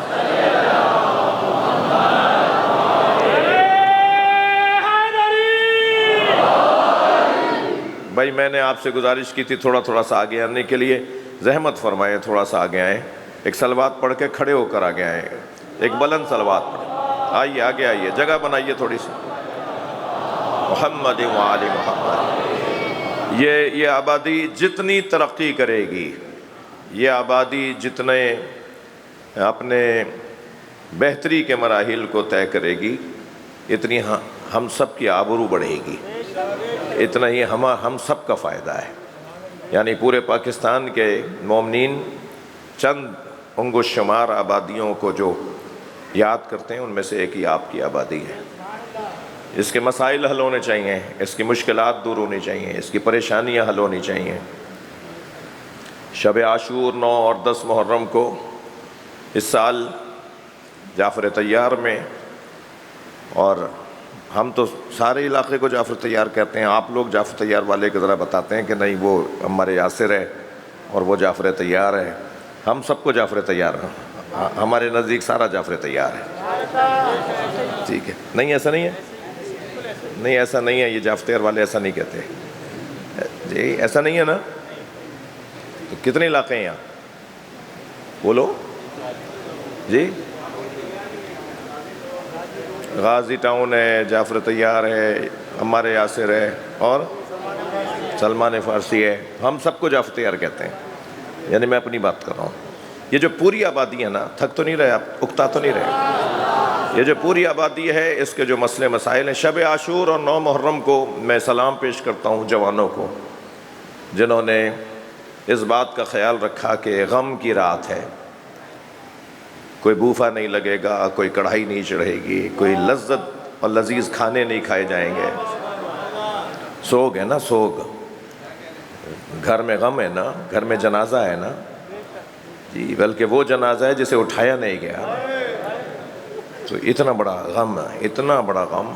بھائی میں نے آپ سے گزارش کی تھی تھوڑا سا آگے آنے کے لیے، زحمت فرمائیں تھوڑا سا آگے آئیں، ایک صلوات پڑھ کے کھڑے ہو کر آگے آئیں، ایک بلند صلوات پڑھیں، آئیے آگے آئیے، جگہ بنائیے تھوڑی سی۔ محمد و آل محمد۔ یہ آبادی جتنی ترقی کرے گی، یہ آبادی جتنے اپنے بہتری کے مراحل کو طے کرے گی، اتنی ہم سب کی آبرو بڑھے گی، اتنا ہی ہم سب کا فائدہ ہے۔ یعنی پورے پاکستان کے مومنین چند انگوش شمار آبادیوں کو جو یاد کرتے ہیں، ان میں سے ایک ہی آپ کی آبادی ہے۔ اس کے مسائل حل ہونے چاہیے، اس کی مشکلات دور ہونی چاہیے، اس کی پریشانیاں حل ہونی چاہیے۔ شب عاشور 9 اور 10 محرم کو اس سال جعفر طیار میں، اور ہم تو سارے علاقے کو جعفر طیار کہتے ہیں، آپ لوگ جعفر طیار والے کے ذرا بتاتے ہیں کہ نہیں وہ عمار یاسر ہے اور وہ جعفر طیار ہے۔ ہم سب کو جعفر طیار ہیں، ہمارے نزدیک سارا جعفر طیار ہے، ٹھیک ہے؟ نہیں ایسا نہیں ہے، نہیں ایسا نہیں ہے، یہ جعفر طیار والے ایسا نہیں کہتے جی، ایسا نہیں ہے نا؟ تو کتنے علاقے ہیں یہاں بولو جی؟ غازی ٹاؤن ہے، جعفر طیار ہے، عمار یاسر ہے، اور سلمان فارسی ہے، ہم سب کو جعفر طیار کہتے ہیں۔ یعنی میں اپنی بات کر رہا ہوں، یہ جو پوری آبادی ہے نا، تھک تو نہیں رہے آپ، اکتا تو نہیں رہے؟ یہ جو پوری آبادی ہے، اس کے جو مسئلے مسائل ہیں، شب عاشور اور 9 محرم کو میں سلام پیش کرتا ہوں جوانوں کو، جنہوں نے اس بات کا خیال رکھا کہ غم کی رات ہے، کوئی بوفا نہیں لگے گا، کوئی کڑھائی نہیں چڑھے گی، کوئی لذت اور لذیذ کھانے نہیں کھائے جائیں گے۔ سوگ ہے نا، سوگ، گھر میں غم ہے نا، گھر میں جنازہ ہے نا جی، بلکہ وہ جنازہ ہے جسے اٹھایا نہیں گیا، تو اتنا بڑا غم، اتنا بڑا غم۔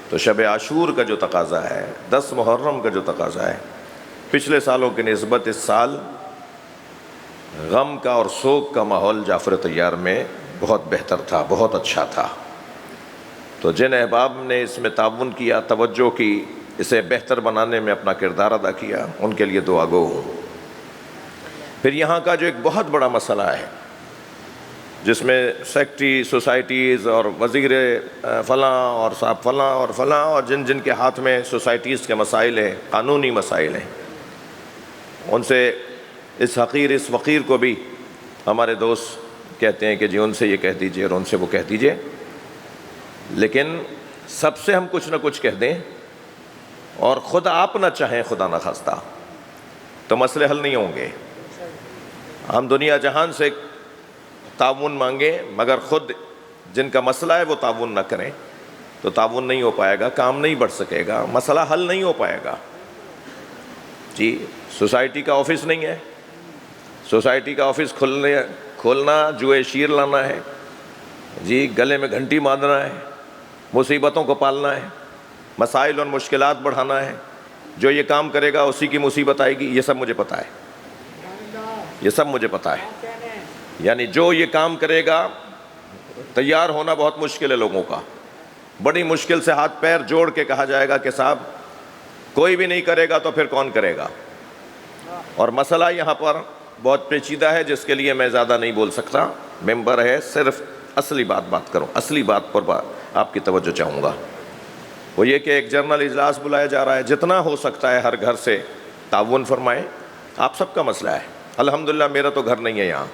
تو شب عاشور کا جو تقاضا ہے، 10 محرم کا جو تقاضا ہے، پچھلے سالوں کی نسبت اس سال غم کا اور سوگ کا ماحول جعفر طیار میں بہت بہتر تھا، بہت اچھا تھا۔ تو جن احباب نے اس میں تعاون کیا، توجہ کی، اسے بہتر بنانے میں اپنا کردار ادا کیا، ان کے لیے دعا گو ہوں۔ پھر یہاں کا جو ایک بہت بڑا مسئلہ ہے، جس میں سیکٹری سوسائٹیز اور وزیر فلاں اور صاحب فلاں اور فلاں، اور جن کے ہاتھ میں سوسائٹیز کے مسائل ہیں، قانونی مسائل ہیں، ان سے اس حقیر اس فقیر کو بھی ہمارے دوست کہتے ہیں کہ جی ان سے یہ کہہ دیجئے اور ان سے وہ کہہ دیجئے، لیکن سب سے ہم کچھ نہ کچھ کہہ دیں اور خود آپ نہ چاہیں خدا نہ خواستہ تو مسئلے حل نہیں ہوں گے۔ ہم دنیا جہان سے تعاون مانگیں مگر خود جن کا مسئلہ ہے وہ تعاون نہ کریں تو تعاون نہیں ہو پائے گا، کام نہیں بڑھ سکے گا، مسئلہ حل نہیں ہو پائے گا۔ جی سوسائٹی کا آفس نہیں ہے، سوسائٹی کا آفس کھولنا جوئے شیر لانا ہے، جی گلے میں گھنٹی باندھنا ہے، مصیبتوں کو پالنا ہے، مسائل اور مشکلات بڑھانا ہے، جو یہ کام کرے گا اسی کی مصیبت آئے گی، یہ سب مجھے پتہ ہے، یہ سب مجھے پتہ ہے۔ یعنی جو یہ کام کرے گا تیار ہونا بہت مشکل ہے لوگوں کا، بڑی مشکل سے ہاتھ پیر جوڑ کے کہا جائے گا کہ صاحب کوئی بھی نہیں کرے گا تو پھر کون کرے گا۔ اور مسئلہ یہاں پر بہت پیچیدہ ہے جس کے لیے میں زیادہ نہیں بول سکتا، ممبر ہے، صرف اصلی بات کروں، اصلی بات پر آپ کی توجہ چاہوں گا، وہ یہ کہ ایک جنرل اجلاس بلایا جا رہا ہے، جتنا ہو سکتا ہے ہر گھر سے تعاون فرمائیں۔ آپ سب کا مسئلہ ہے، الحمدللہ میرا تو گھر نہیں ہے یہاں،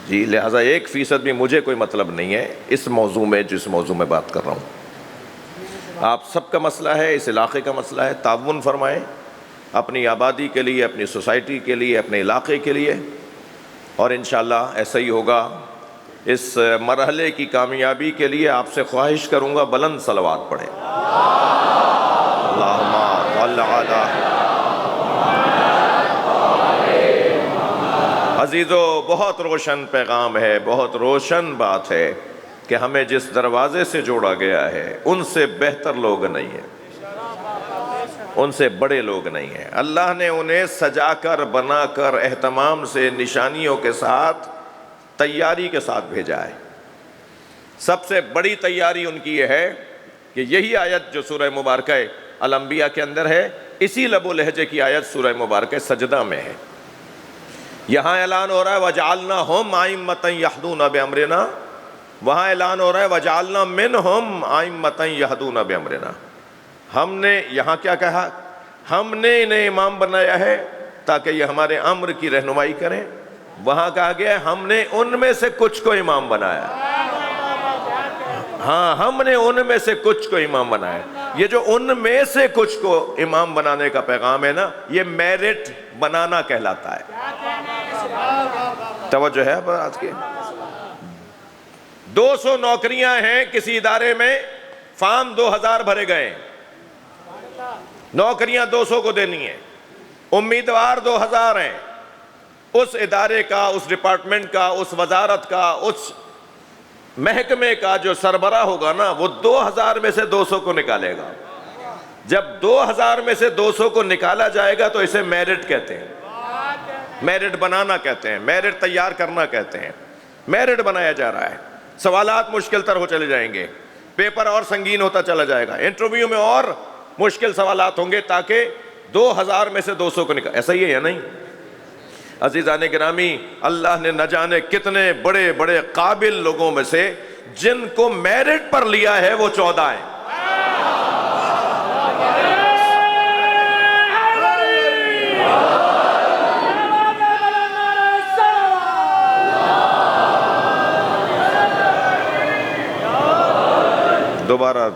جی لہٰذا 1% بھی مجھے کوئی مطلب نہیں ہے اس موضوع میں جس موضوع میں بات کر رہا ہوں۔ آپ سب کا مسئلہ ہے، اس علاقے کا مسئلہ ہے، تعاون فرمائیں اپنی آبادی کے لیے، اپنی سوسائٹی کے لیے، اپنے علاقے کے لیے، اور انشاءاللہ ایسا ہی ہوگا۔ اس مرحلے کی کامیابی کے لیے آپ سے خواہش کروں گا بلند صلوات پڑھیں۔ اللہم صل علی عزیزو، بہت روشن پیغام ہے، بہت روشن بات ہے کہ ہمیں جس دروازے سے جوڑا گیا ہے ان سے بہتر لوگ نہیں ہیں، ان سے بڑے لوگ نہیں ہیں۔ اللہ نے انہیں سجا کر بنا کر اہتمام سے نشانیوں کے ساتھ تیاری کے ساتھ بھیجا ہے۔ سب سے بڑی تیاری ان کی یہ ہے کہ یہی آیت جو سورہ مبارکہ الانبیاء کے اندر ہے، اسی لب و لہجے کی آیت سورہ مبارکہ سجدہ میں ہے۔ یہاں اعلان ہو رہا ہے وَجَعَلْنَاهُمْ أَئِمَّةً يَهْدُونَ بِأَمْرِنَا، وہاں اعلان ہو رہا ہے وَجَعَلْنَا مِنْهُمْ أَئِمَّةً يَهْدُونَ بِأَمْرِنَا۔ ہم نے یہاں کیا کہا؟ ہم نے انہیں امام بنایا ہے تاکہ یہ ہمارے امر کی رہنمائی کریں۔ وہاں کہا گیا ہم نے ان میں سے کچھ کو امام بنایا۔ ہاں ہم نے ان میں سے کچھ کو امام بنایا۔ یہ جو ان میں سے کچھ کو امام بنانے کا پیغام ہے نا، یہ میرٹ بنانا کہلاتا ہے۔ توجہ ہے آج کے 200 نوکریاں ہیں کسی ادارے میں، فارم 2000 بھرے گئے، نوکریاں 200 کو دینی ہیں، امیدوار 2000 ہیں۔ اس ادارے کا، اس ڈپارٹمنٹ کا، اس وزارت کا، اس محکمے کا جو سربراہ ہوگا نا، وہ 2000 میں سے 200 کو نکالے گا۔ جب 2000 میں سے 200 کو نکالا جائے گا تو اسے میرٹ کہتے ہیں، میرٹ بنانا کہتے ہیں، میرٹ تیار کرنا کہتے ہیں۔ میرٹ بنایا جا رہا ہے، سوالات مشکل تر ہو چلے جائیں گے، پیپر اور سنگین ہوتا چلا جائے گا، انٹرویو میں اور مشکل سوالات ہوں گے تاکہ 2000 میں سے 200 کو نکال۔ ایسا ہی ہے یا نہیں؟ عزیزان گرامی، اللہ نے نہ جانے کتنے بڑے بڑے قابل لوگوں میں سے جن کو میرٹ پر لیا ہے وہ 14 ہیں۔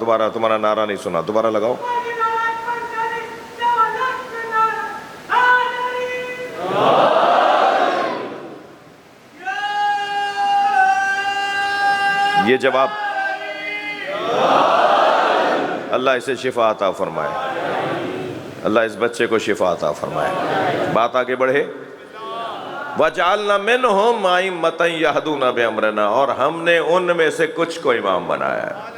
دوبارہ تمہارا نعرہ نہیں سنا، دوبارہ لگاؤ۔ یہ جواب اللہ اسے شفا عطا فرمائے، اللہ اس بچے کو شفا عطا فرمائے۔ بات آگے بڑھے، وَجَعَلْنَا مِنْهُمْ أَئِمَّةً يَهْدُونَ بِأَمْرِنَا، اور ہم نے ان میں سے کچھ کو امام بنایا ہے۔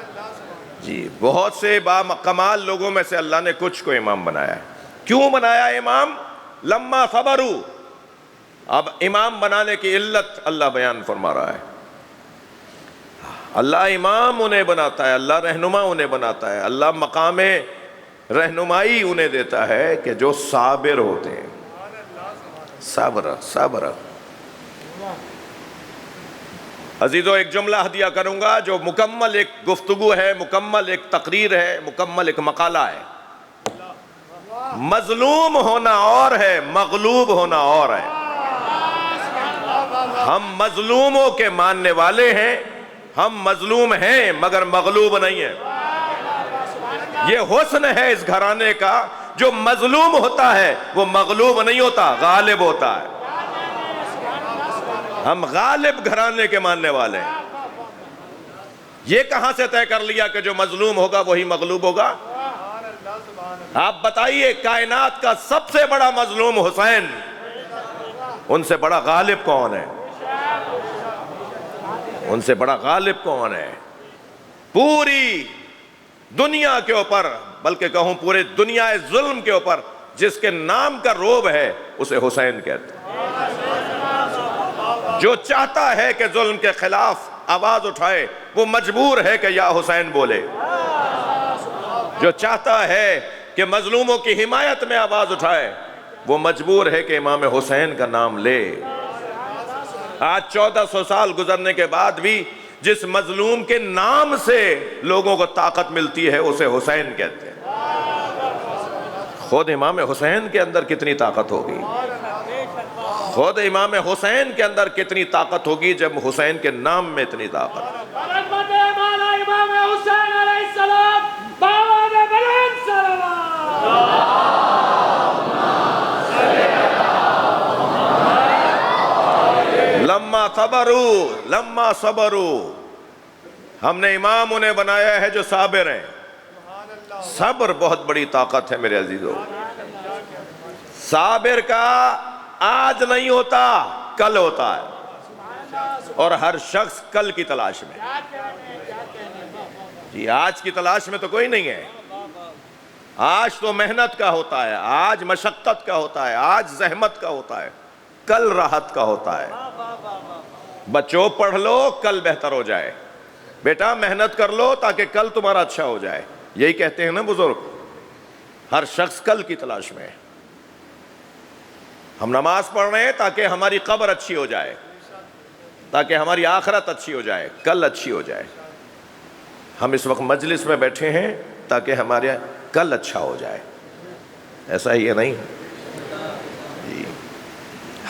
جی بہت سے کمال لوگوں میں سے اللہ نے کچھ کو امام بنایا ہے۔ کیوں بنایا امام؟ لما صبروا۔ اب امام بنانے کی علت اللہ بیان فرما رہا ہے۔ اللہ امام انہیں بناتا ہے، اللہ رہنما انہیں بناتا ہے، اللہ مقام رہنمائی انہیں دیتا ہے کہ جو صابر ہوتے ہیں۔ صبر۔ عزیزو، ایک جملہ ہدیہ کروں گا جو مکمل ایک گفتگو ہے، مکمل ایک تقریر ہے، مکمل ایک مقالہ ہے۔ مظلوم ہونا اور ہے، مغلوب ہونا اور ہے۔ ہم مظلوموں کے ماننے والے ہیں، ہم مظلوم ہیں مگر مغلوب نہیں ہیں۔ یہ حسن ہے اس گھرانے کا، جو مظلوم ہوتا ہے وہ مغلوب نہیں ہوتا، غالب ہوتا ہے۔ ہم غالب گھرانے کے ماننے والے ہیں۔ یہ کہاں سے طے کر لیا کہ جو مظلوم ہوگا وہی مغلوب ہوگا؟ آپ بتائیے، کائنات کا سب سے بڑا مظلوم حسین، ان سے بڑا غالب کون ہے؟ ان سے بڑا غالب کون ہے؟ پوری دنیا کے اوپر، بلکہ کہوں پورے دنیا ظلم کے اوپر جس کے نام کا روب ہے اسے حسین کہتے ہیں۔ جو چاہتا ہے کہ ظلم کے خلاف آواز اٹھائے وہ مجبور ہے کہ یا حسین بولے۔ جو چاہتا ہے کہ مظلوموں کی حمایت میں آواز اٹھائے وہ مجبور ہے کہ امام حسین کا نام لے۔ آج 1400 سال گزرنے کے بعد بھی جس مظلوم کے نام سے لوگوں کو طاقت ملتی ہے اسے حسین کہتے ہیں۔ خود امام حسین کے اندر کتنی طاقت ہوگی، خود امام حسین کے اندر کتنی طاقت ہوگی جب حسین کے نام میں اتنی طاقت۔ لما صبروا، ہم نے امام انہیں بنایا ہے جو صابر ہیں۔ صبر بہت بڑی طاقت ہے میرے عزیزو۔ صابر کا آج نہیں ہوتا، کل ہوتا ہے، اور ہر شخص کل کی تلاش میں۔ جی آج کی تلاش میں تو کوئی نہیں ہے۔ آج تو محنت کا ہوتا ہے، آج مشقت کا ہوتا ہے، آج زحمت کا ہوتا ہے، کل راحت کا ہوتا ہے۔ بچوں پڑھ لو کل بہتر ہو جائے، بیٹا محنت کر لو تاکہ کل تمہارا اچھا ہو جائے، یہی کہتے ہیں نا بزرگ۔ ہر شخص کل کی تلاش میں ہے۔ ہم نماز پڑھ رہے ہیں تاکہ ہماری قبر اچھی ہو جائے، تاکہ ہماری آخرت اچھی ہو جائے، کل اچھی ہو جائے۔ ہم اس وقت مجلس میں بیٹھے ہیں تاکہ ہمارے کل اچھا ہو جائے، ایسا ہی ہے نہیں؟ جی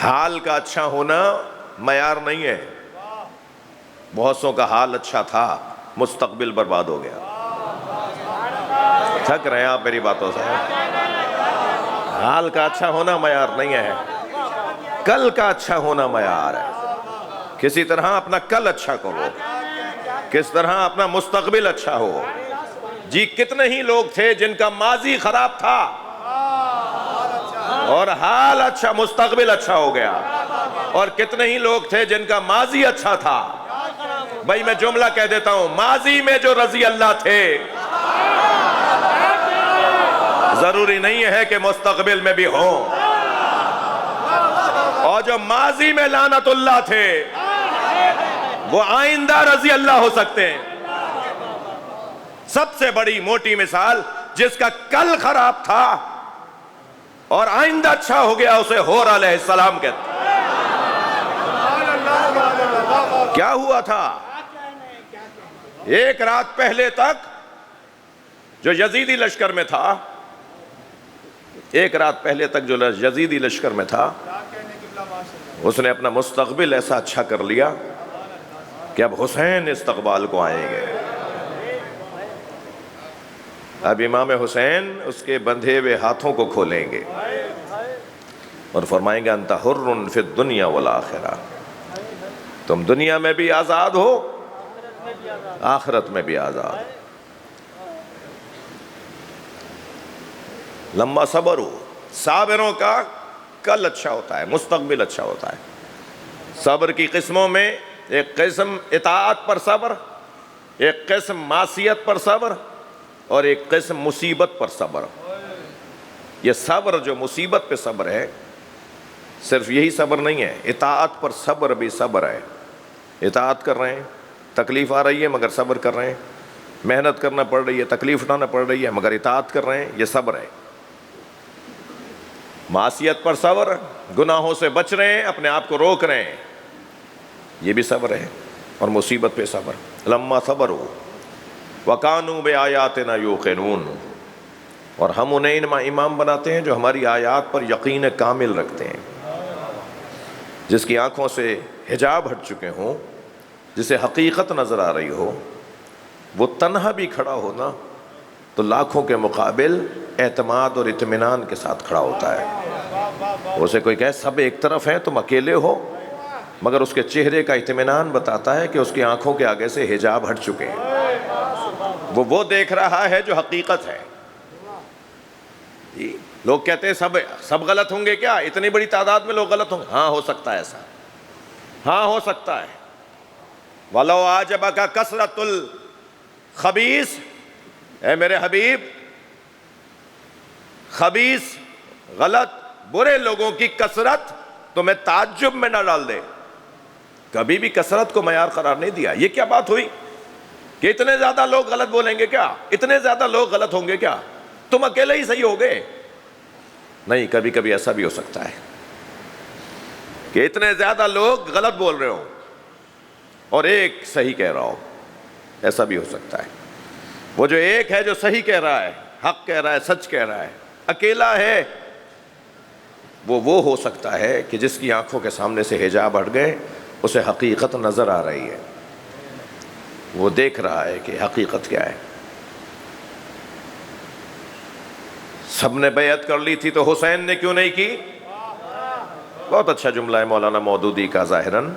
حال کا اچھا ہونا معیار نہیں ہے۔ بہت سو کا حال اچھا تھا، مستقبل برباد ہو گیا۔ تھک رہے ہیں آپ میری باتوں سے؟ حال کا اچھا ہونا معیار نہیں ہے، کل کا اچھا ہونا معیار ہے۔ کسی طرح اپنا کل اچھا کرو، کس طرح اپنا مستقبل اچھا ہو۔ جی کتنے ہی لوگ تھے جن کا ماضی خراب تھا اور حال اچھا، مستقبل اچھا ہو گیا، اور کتنے ہی لوگ تھے جن کا ماضی اچھا تھا۔ بھائی میں جملہ کہہ دیتا ہوں، ماضی میں جو رضی اللہ تھے ضروری نہیں ہے کہ مستقبل میں بھی ہوں، اور جو ماضی میں لعنت اللہ تھے وہ آئندہ رضی اللہ ہو سکتے ہیں۔ سب سے بڑی موٹی مثال، جس کا کل خراب تھا اور آئندہ اچھا ہو گیا، اسے حور علیہ السلام کہتے ہیں۔ کیا ہوا تھا؟ ایک رات پہلے تک جو یزیدی لشکر میں تھا، ایک رات پہلے تک جو یزیدی لشکر میں تھا، اس نے اپنا مستقبل ایسا اچھا کر لیا کہ اب حسین استقبال کو آئیں گے۔ اب امام حسین اس کے بندھے ہوئے ہاتھوں کو کھولیں گے اور فرمائیں گے انت حر فی الدنیا والآخرہ، تم دنیا میں بھی آزاد ہو، آخرت میں بھی آزاد۔ لما صبرو، صابروں کا کل اچھا ہوتا ہے، مستقبل اچھا ہوتا ہے۔ صبر کی قسموں میں ایک قسم اطاعت پر صبر، ایک قسم معصیت پر صبر، اور ایک قسم مصیبت پر صبر۔ یہ صبر جو مصیبت پہ صبر ہے، صرف یہی صبر نہیں ہے، اطاعت پر صبر بھی صبر ہے۔ اطاعت کر رہے ہیں، تکلیف آ رہی ہے مگر صبر کر رہے ہیں، محنت کرنا پڑ رہی ہے، تکلیف اٹھانا پڑ رہی ہے مگر اطاعت کر رہے ہیں، یہ صبر ہے۔ معصیت پر صبر، گناہوں سے بچ رہے ہیں، اپنے آپ کو روک رہے ہیں، یہ بھی صبر ہے۔ اور مصیبت پہ صبر۔ لما صبروا وَكَانُوا بِآيَاتِنَا يُوقِنُونَ، اور ہم انہیں امام بناتے ہیں جو ہماری آیات پر یقین کامل رکھتے ہیں، جس کی آنکھوں سے حجاب ہٹ چکے ہوں، جسے حقیقت نظر آ رہی ہو، وہ تنہا بھی کھڑا ہونا تو لاکھوں کے مقابل اعتماد اور اطمینان کے ساتھ کھڑا ہوتا ہے۔ اسے کوئی کہے سب ایک طرف ہیں تم اکیلے ہو، مگر اس کے چہرے کا اطمینان بتاتا ہے کہ اس کی آنکھوں کے آگے سے حجاب ہٹ چکے ہیں، وہ دیکھ رہا ہے جو حقیقت ہے۔ لوگ کہتے ہیں سب غلط ہوں گے کیا؟ اتنی بڑی تعداد میں لوگ غلط ہوں گے؟ ہاں ہو سکتا ہے ایسا، ہاں ہو سکتا ہے۔ وَلَوْ أَعْجَبَكَ كَثْرَةُ الْخَبِيثِ، اے میرے حبیب، خبیث غلط برے لوگوں کی کثرت تمہیں تعجب میں نہ ڈال دے۔ کبھی بھی کثرت کو معیار قرار نہیں دیا۔ یہ کیا بات ہوئی کہ اتنے زیادہ لوگ غلط بولیں گے کیا؟ اتنے زیادہ لوگ غلط ہوں گے کیا؟ تم اکیلے ہی صحیح ہوگے؟ نہیں، کبھی کبھی ایسا بھی ہو سکتا ہے کہ اتنے زیادہ لوگ غلط بول رہے ہوں اور ایک صحیح کہہ رہا ہو، ایسا بھی ہو سکتا ہے۔ وہ جو ایک ہے جو صحیح کہہ رہا ہے، حق کہہ رہا ہے، سچ کہہ رہا ہے، اکیلا ہے، وہ ہو سکتا ہے کہ جس کی آنکھوں کے سامنے سے حجاب ہٹ گئے، اسے حقیقت نظر آ رہی ہے، وہ دیکھ رہا ہے کہ حقیقت کیا ہے۔ سب نے بیعت کر لی تھی تو حسین نے کیوں نہیں کی؟ بہت اچھا جملہ ہے مولانا مودودی کا ظاہراً،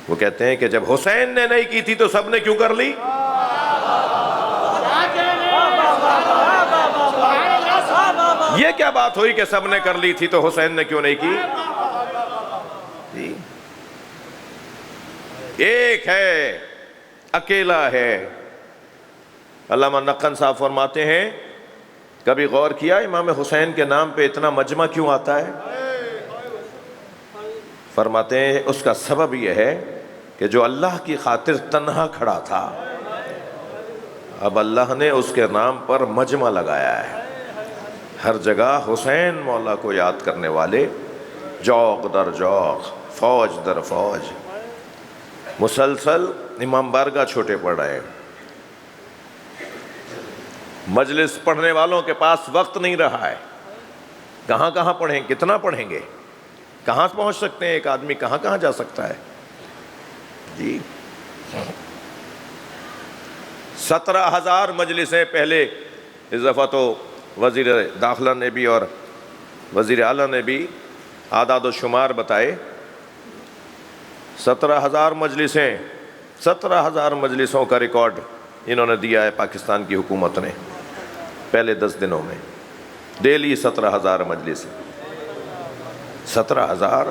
وہ کہتے ہیں کہ جب حسین نے نہیں کی تھی تو سب نے کیوں کر لی؟ یہ کیا بات ہوئی کہ سب نے کر لی تھی تو حسین نے کیوں نہیں کی؟ جی، ایک ہے، اکیلا ہے۔ علامہ نقن صاحب فرماتے ہیں، کبھی غور کیا امام حسین کے نام پہ اتنا مجمع کیوں آتا ہے؟ فرماتے ہیں اس کا سبب یہ ہے کہ جو اللہ کی خاطر تنہا کھڑا تھا، اب اللہ نے اس کے نام پر مجمع لگایا ہے۔ ہر جگہ حسین مولا کو یاد کرنے والے جوق در جوق، فوج در فوج، مسلسل امام بارگاہ چھوٹے پڑ رہے ہیں۔ مجلس پڑھنے والوں کے پاس وقت نہیں رہا ہے، کہاں کہاں پڑھیں، کتنا پڑھیں گے، کہاں پہنچ سکتے ہیں، ایک آدمی کہاں کہاں جا سکتا ہے۔ جی 17,000 مجلسیں پہلے اس دفعہ تو وزیر داخلہ نے بھی اور وزیر اعلیٰ نے بھی اعداد و شمار بتائے، 17,000 مجلسیں، 17,000 مجلسوں کا ریکارڈ انہوں نے دیا ہے پاکستان کی حکومت نے پہلے 10 دنوں میں، ڈیلی 17,000 مجلسیں، 17,000۔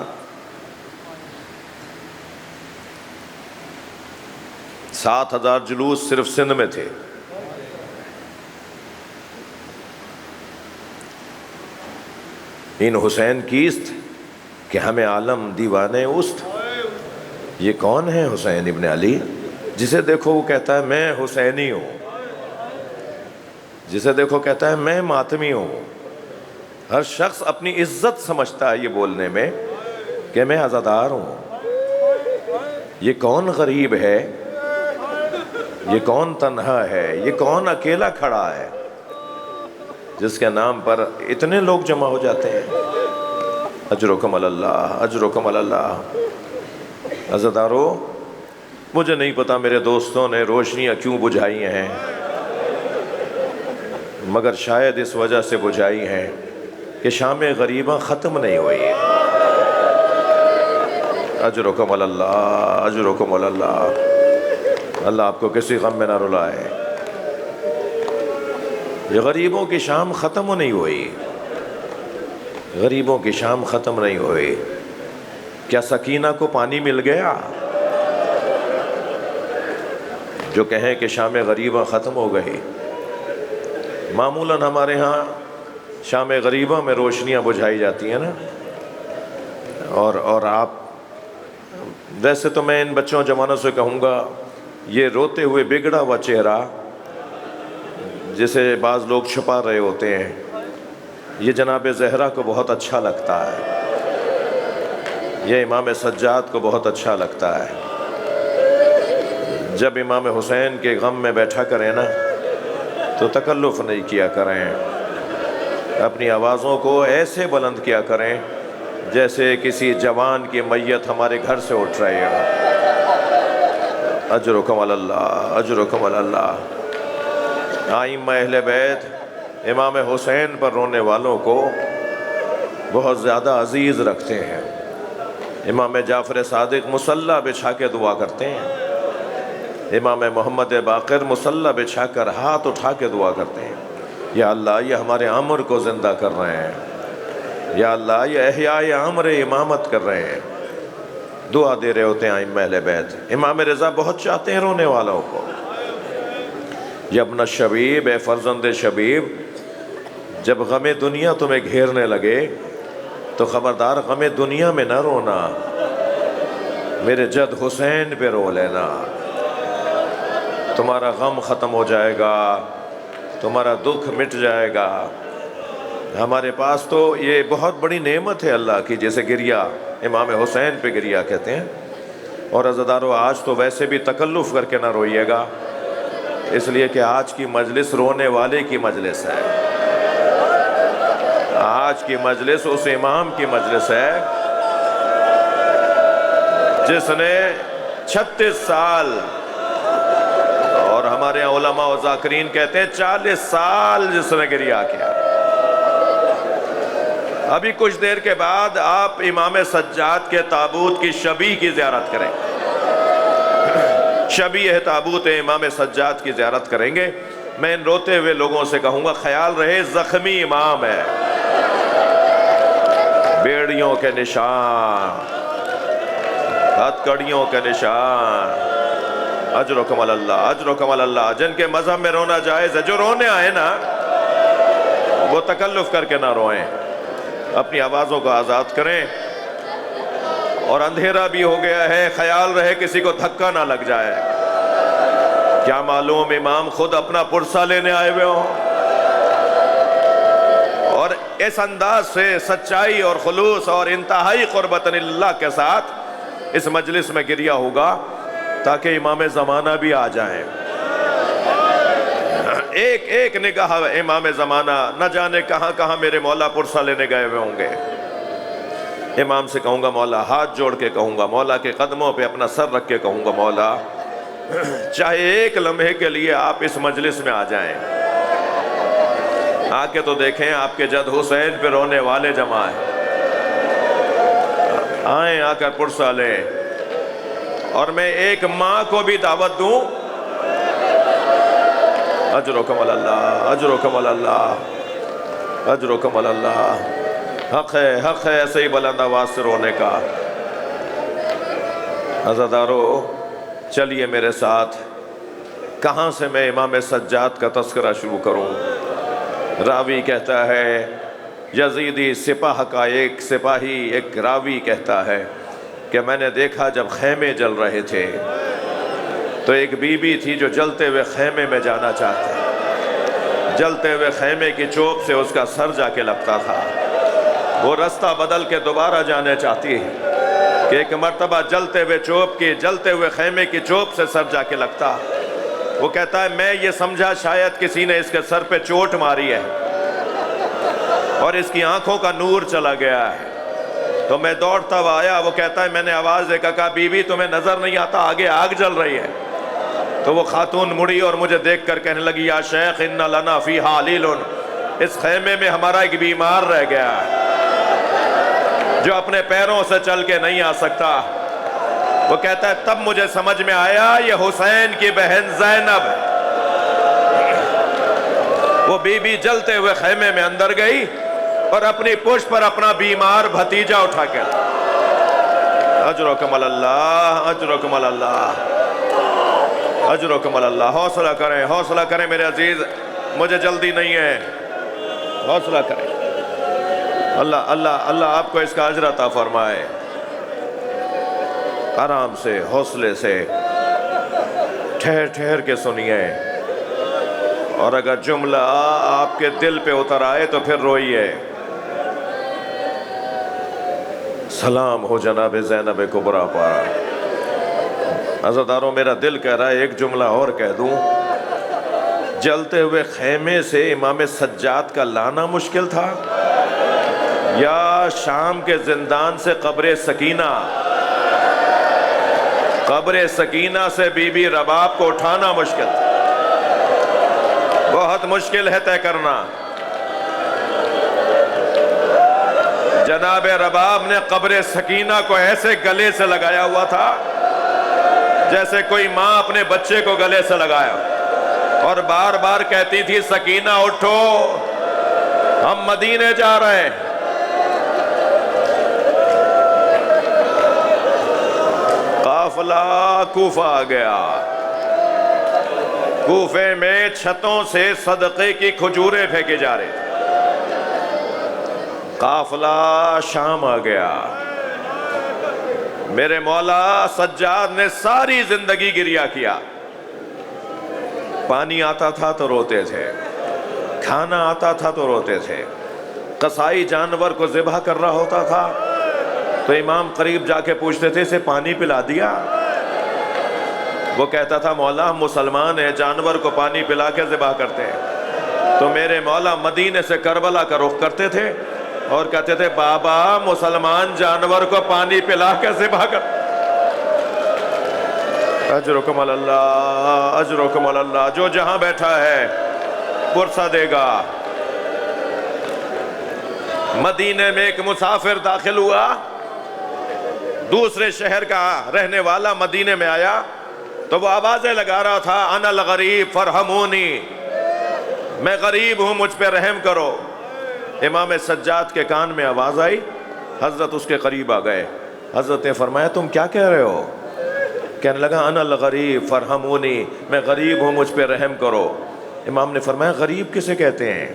7,000 جلوس صرف سندھ میں تھے۔ ان حسین کیست کہ ہمیں عالم دیوانے اوست۔ یہ کون ہے حسین ابن علی؟ جسے دیکھو وہ کہتا ہے میں حسینی ہوں، جسے دیکھو کہتا ہے میں ماتمی ہوں۔ ہر شخص اپنی عزت سمجھتا ہے یہ بولنے میں کہ میں عزادار ہوں۔ یہ کون غریب ہے، یہ کون تنہا ہے، یہ کون اکیلا کھڑا ہے جس کے نام پر اتنے لوگ جمع ہو جاتے ہیں؟ اجرکم اللہ، اجرکم اللہ۔ عزادارو، مجھے نہیں پتا میرے دوستوں نے روشنیاں کیوں بجھائی ہیں، مگر شاید اس وجہ سے بجھائی ہیں کہ شام غریباں ختم نہیں ہوئی۔ اجرکم اللہ، اجرکم اللہ۔ اللہ آپ کو کسی غم میں نہ رلائے۔ یہ غریبوں کی شام ختم نہیں ہوئی، غریبوں کی شام ختم نہیں ہوئی۔ کیا سکینہ کو پانی مل گیا؟ جو کہیں کہ شام غریبہ ختم ہو گئی۔ معمولاً ہمارے ہاں شام غریبہ میں روشنیاں بجھائی جاتی ہیں نا، اور آپ ویسے تو میں ان بچوں جوانوں سے کہوں گا، یہ روتے ہوئے بگڑا ہوا چہرہ جسے بعض لوگ چھپا رہے ہوتے ہیں، یہ جناب زہرا کو بہت اچھا لگتا ہے، یہ امام سجاد کو بہت اچھا لگتا ہے۔ جب امام حسین کے غم میں بیٹھا کریں نا تو تکلف نہیں کیا کریں۔ اپنی آوازوں کو ایسے بلند کیا کریں جیسے کسی جوان کی میت ہمارے گھر سے اٹھ رہی ہے. اجرکم اللہ، اجرکم اللہ. ائمہ اہل بیت امام حسین پر رونے والوں کو بہت زیادہ عزیز رکھتے ہیں. امام جعفر صادق مصلی بچھا کے دعا کرتے ہیں. امام محمد باقر مصلی بچھا کر ہاتھ اٹھا کے دعا کرتے ہیں. یا اللہ یہ ہمارے عمر کو زندہ کر رہے ہیں. یا اللہ یہ احیاء عمر امامت کر رہے ہیں. دعا دے رہے ہوتے ہیں ائمہ اہل بیت. امام رضا بہت چاہتے ہیں رونے والوں کو. یا ابن شبیب، اے فرزند شبیب، جب غم دنیا تمہیں گھیرنے لگے تو خبردار غم دنیا میں نہ رونا، میرے جد حسین پہ رو لینا. تمہارا غم ختم ہو جائے گا، تمہارا دکھ مٹ جائے گا. ہمارے پاس تو یہ بہت بڑی نعمت ہے اللہ کی، جیسے گریا، امام حسین پہ گریا کہتے ہیں. اور عزادارو آج تو ویسے بھی تکلف کر کے نہ روئیے گا، اس لیے کہ آج کی مجلس رونے والے کی مجلس ہے. آج کی مجلس اس امام کی مجلس ہے جس نے 36 سال، اور ہمارے علماء و ذاکرین کہتے ہیں 40 سال جس نے گریا کیا. ابھی کچھ دیر کے بعد آپ امام سجاد کے تابوت کی شبیہ کی زیارت کریں. شبیہ تابوت امام سجاد کی زیارت کریں گے. میں ان روتے ہوئے لوگوں سے کہوں گا خیال رہے زخمی امام ہے، بیڑیوں کے نشان، ہتھ کڑیوں کے نشان. اجرکم اللہ، اجرکم اللہ. جن کے مذہب میں رونا جائز ہے، جو رونے آئے نا وہ تکلف کر کے نہ روئیں، اپنی آوازوں کو آزاد کریں. اور اندھیرا بھی ہو گیا ہے، خیال رہے کسی کو دھکا نہ لگ جائے. کیا معلوم امام خود اپنا پرسہ لینے آئے ہوئے ہوں. اور اس انداز سے سچائی اور خلوص اور انتہائی قربت اللہ کے ساتھ اس مجلس میں گریا ہوگا تاکہ امام زمانہ بھی آ جائیں. ایک ایک نگاہ امام زمانہ نہ جانے کہاں کہاں میرے مولا پرسہ لینے گئے ہوئے ہوں گے. امام سے کہوں گا مولا، ہاتھ جوڑ کے کہوں گا مولا، کے قدموں پہ اپنا سر رکھ کے کہوں گا مولا، چاہے ایک لمحے کے لیے آپ اس مجلس میں آ جائیں. آ کے تو دیکھیں آپ کے جد حسین پہ رونے والے جمع ہیں. آئیں، آ کر پرسہ لیں. اور میں ایک ماں کو بھی دعوت دوں، اجرکم اللہ، اجرکم اللہ، اجرکم اللہ. حق ہے ایسے ہی بلند آواز سے رونے کا. عزادارو چلیے میرے ساتھ، کہاں سے میں امام سجاد کا تذکرہ شروع کروں. راوی کہتا ہے، یزیدی سپاہ کا ایک سپاہی، ایک راوی کہتا ہے کہ میں نے دیکھا جب خیمے جل رہے تھے تو ایک بی بی تھی جو جلتے ہوئے خیمے میں جانا چاہتی. جلتے ہوئے خیمے کی چوب سے اس کا سر جا کے لگتا تھا. وہ رستہ بدل کے دوبارہ جانے چاہتی ہے کہ ایک مرتبہ جلتے ہوئے خیمے کی چوب سے سر جا کے لگتا. وہ کہتا ہے میں یہ سمجھا شاید کسی نے اس کے سر پہ چوٹ ماری ہے اور اس کی آنکھوں کا نور چلا گیا ہے. تو میں دوڑتا ہوا آیا. وہ کہتا ہے میں نے آواز دے کر کہا بی بی تمہیں نظر نہیں آتا آگے آگ جل رہی ہے. تو وہ خاتون مڑی اور مجھے دیکھ کر کہنے لگی یا شیخ ان لنا فیہا علیل، اس خیمے میں ہمارا ایک بیمار رہ گیا ہے جو اپنے پیروں سے چل کے نہیں آ سکتا. وہ کہتا ہے تب مجھے سمجھ میں آیا یہ حسین کی بہن زینب. وہ بی بی جلتے ہوئے خیمے میں اندر گئی اور اپنی پشت پر اپنا بیمار بھتیجا اٹھا کے، اجرکم اللہ، اجرکم اللہ، اجرکم اللہ. حوصلہ کریں، حوصلہ کریں میرے عزیز، مجھے جلدی نہیں ہے، حوصلہ کریں. اللہ اللہ اللہ آپ کو اس کا اجر عطا فرمائے. آرام سے، حوصلے سے، ٹھہر ٹھہر کے سنیے. اور اگر جملہ آپ کے دل پہ اتر آئے تو پھر روئیے. سلام ہو جناب زینب کبریٰ پر. عزاداروں میرا دل کہہ رہا ہے ایک جملہ اور کہہ دوں. جلتے ہوئے خیمے سے امام سجاد کا لانا مشکل تھا یا شام کے زندان سے قبر سکینہ سے بی بی رباب کو اٹھانا مشکل تھا؟ بہت مشکل ہے طے کرنا۔ جناب رباب نے قبر سکینہ کو ایسے گلے سے لگایا ہوا تھا جیسے کوئی ماں اپنے بچے کو گلے سے لگایا، اور بار بار کہتی تھی سکینہ اٹھو، ہم مدینے جا رہے ہیں۔ قافلہ کوفہ آ گیا، کوفے میں چھتوں سے صدقے کی کھجوریں پھینکے جا رہے تھے۔ قافلہ شام آ گیا، میرے مولا سجاد نے ساری زندگی گریہ کیا۔ پانی آتا تھا تو روتے تھے، کھانا آتا تھا تو روتے تھے، قصائی جانور کو ذبح کر رہا ہوتا تھا تو امام قریب جا کے پوچھتے تھے اسے پانی پلا دیا؟ وہ کہتا تھا مولا ہم مسلمان ہیں، جانور کو پانی پلا کے ذبح کرتے ہیں۔ تو میرے مولا مدینے سے کربلا کا رخ کرتے تھے اور کہتے تھے بابا مسلمان جانور کو پانی پلا کے ذبح کر۔ اجرکم اللہ، اجرکم اللہ، جو جہاں بیٹھا ہے پرسہ دے گا۔ مدینے میں ایک مسافر داخل ہوا، دوسرے شہر کا رہنے والا مدینے میں آیا تو وہ آوازیں لگا رہا تھا انا الغریب فرحمونی، میں غریب ہوں مجھ پہ رحم کرو۔ امام سجاد کے کان میں آواز آئی، حضرت اس کے قریب آ گئے، حضرت نے فرمایا تم کیا کہہ رہے ہو؟ کہنے لگا انا الغریب فرحمونی، میں غریب ہوں مجھ پہ رحم کرو۔ امام نے فرمایا غریب کسے کہتے ہیں؟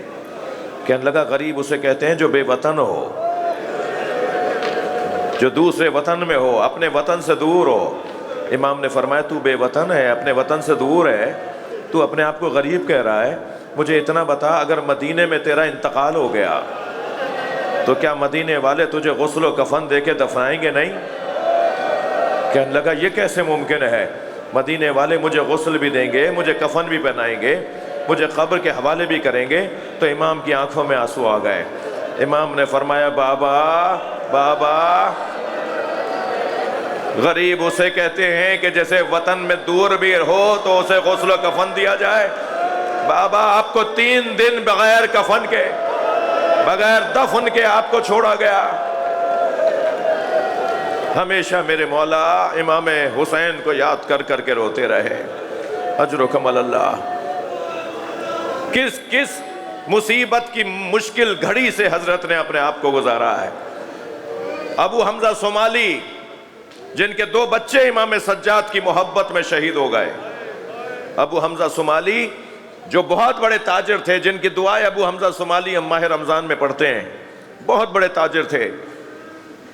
کہنے لگا غریب اسے کہتے ہیں جو بے وطن ہو، جو دوسرے وطن میں ہو، اپنے وطن سے دور ہو۔ امام نے فرمایا تو بے وطن ہے، اپنے وطن سے دور ہے، تو اپنے آپ کو غریب کہہ رہا ہے؟ مجھے اتنا بتا اگر مدینے میں تیرا انتقال ہو گیا تو کیا مدینے والے تجھے غسل و کفن دے کے دفنائیں گے نہیں؟ کہنے لگا یہ کیسے ممکن ہے، مدینے والے مجھے غسل بھی دیں گے، مجھے کفن بھی پہنائیں گے، مجھے قبر کے حوالے بھی کریں گے۔ تو امام کی آنکھوں میں آنسو آ گئے۔ امام نے فرمایا بابا بابا، غریب اسے کہتے ہیں کہ جیسے وطن میں دور بھی ہو تو اسے غسل و کفن دیا جائے۔ بابا آپ کو 3 دن بغیر کفن کے، بغیر دفن کے آپ کو چھوڑا گیا۔ ہمیشہ میرے مولا امام حسین کو یاد کر کر کے روتے رہے۔ اجرکم اللہ۔ کس کس مصیبت کی مشکل گھڑی سے حضرت نے اپنے آپ کو گزارا ہے۔ ابو حمزہ صومالی جن کے 2 بچے امام سجاد کی محبت میں شہید ہو گئے، ابو حمزہ صومالی جو بہت بڑے تاجر تھے، جن کی دعائیں ابو حمزہ صومالی ہم ماہ رمضان میں پڑھتے ہیں، بہت بڑے تاجر تھے،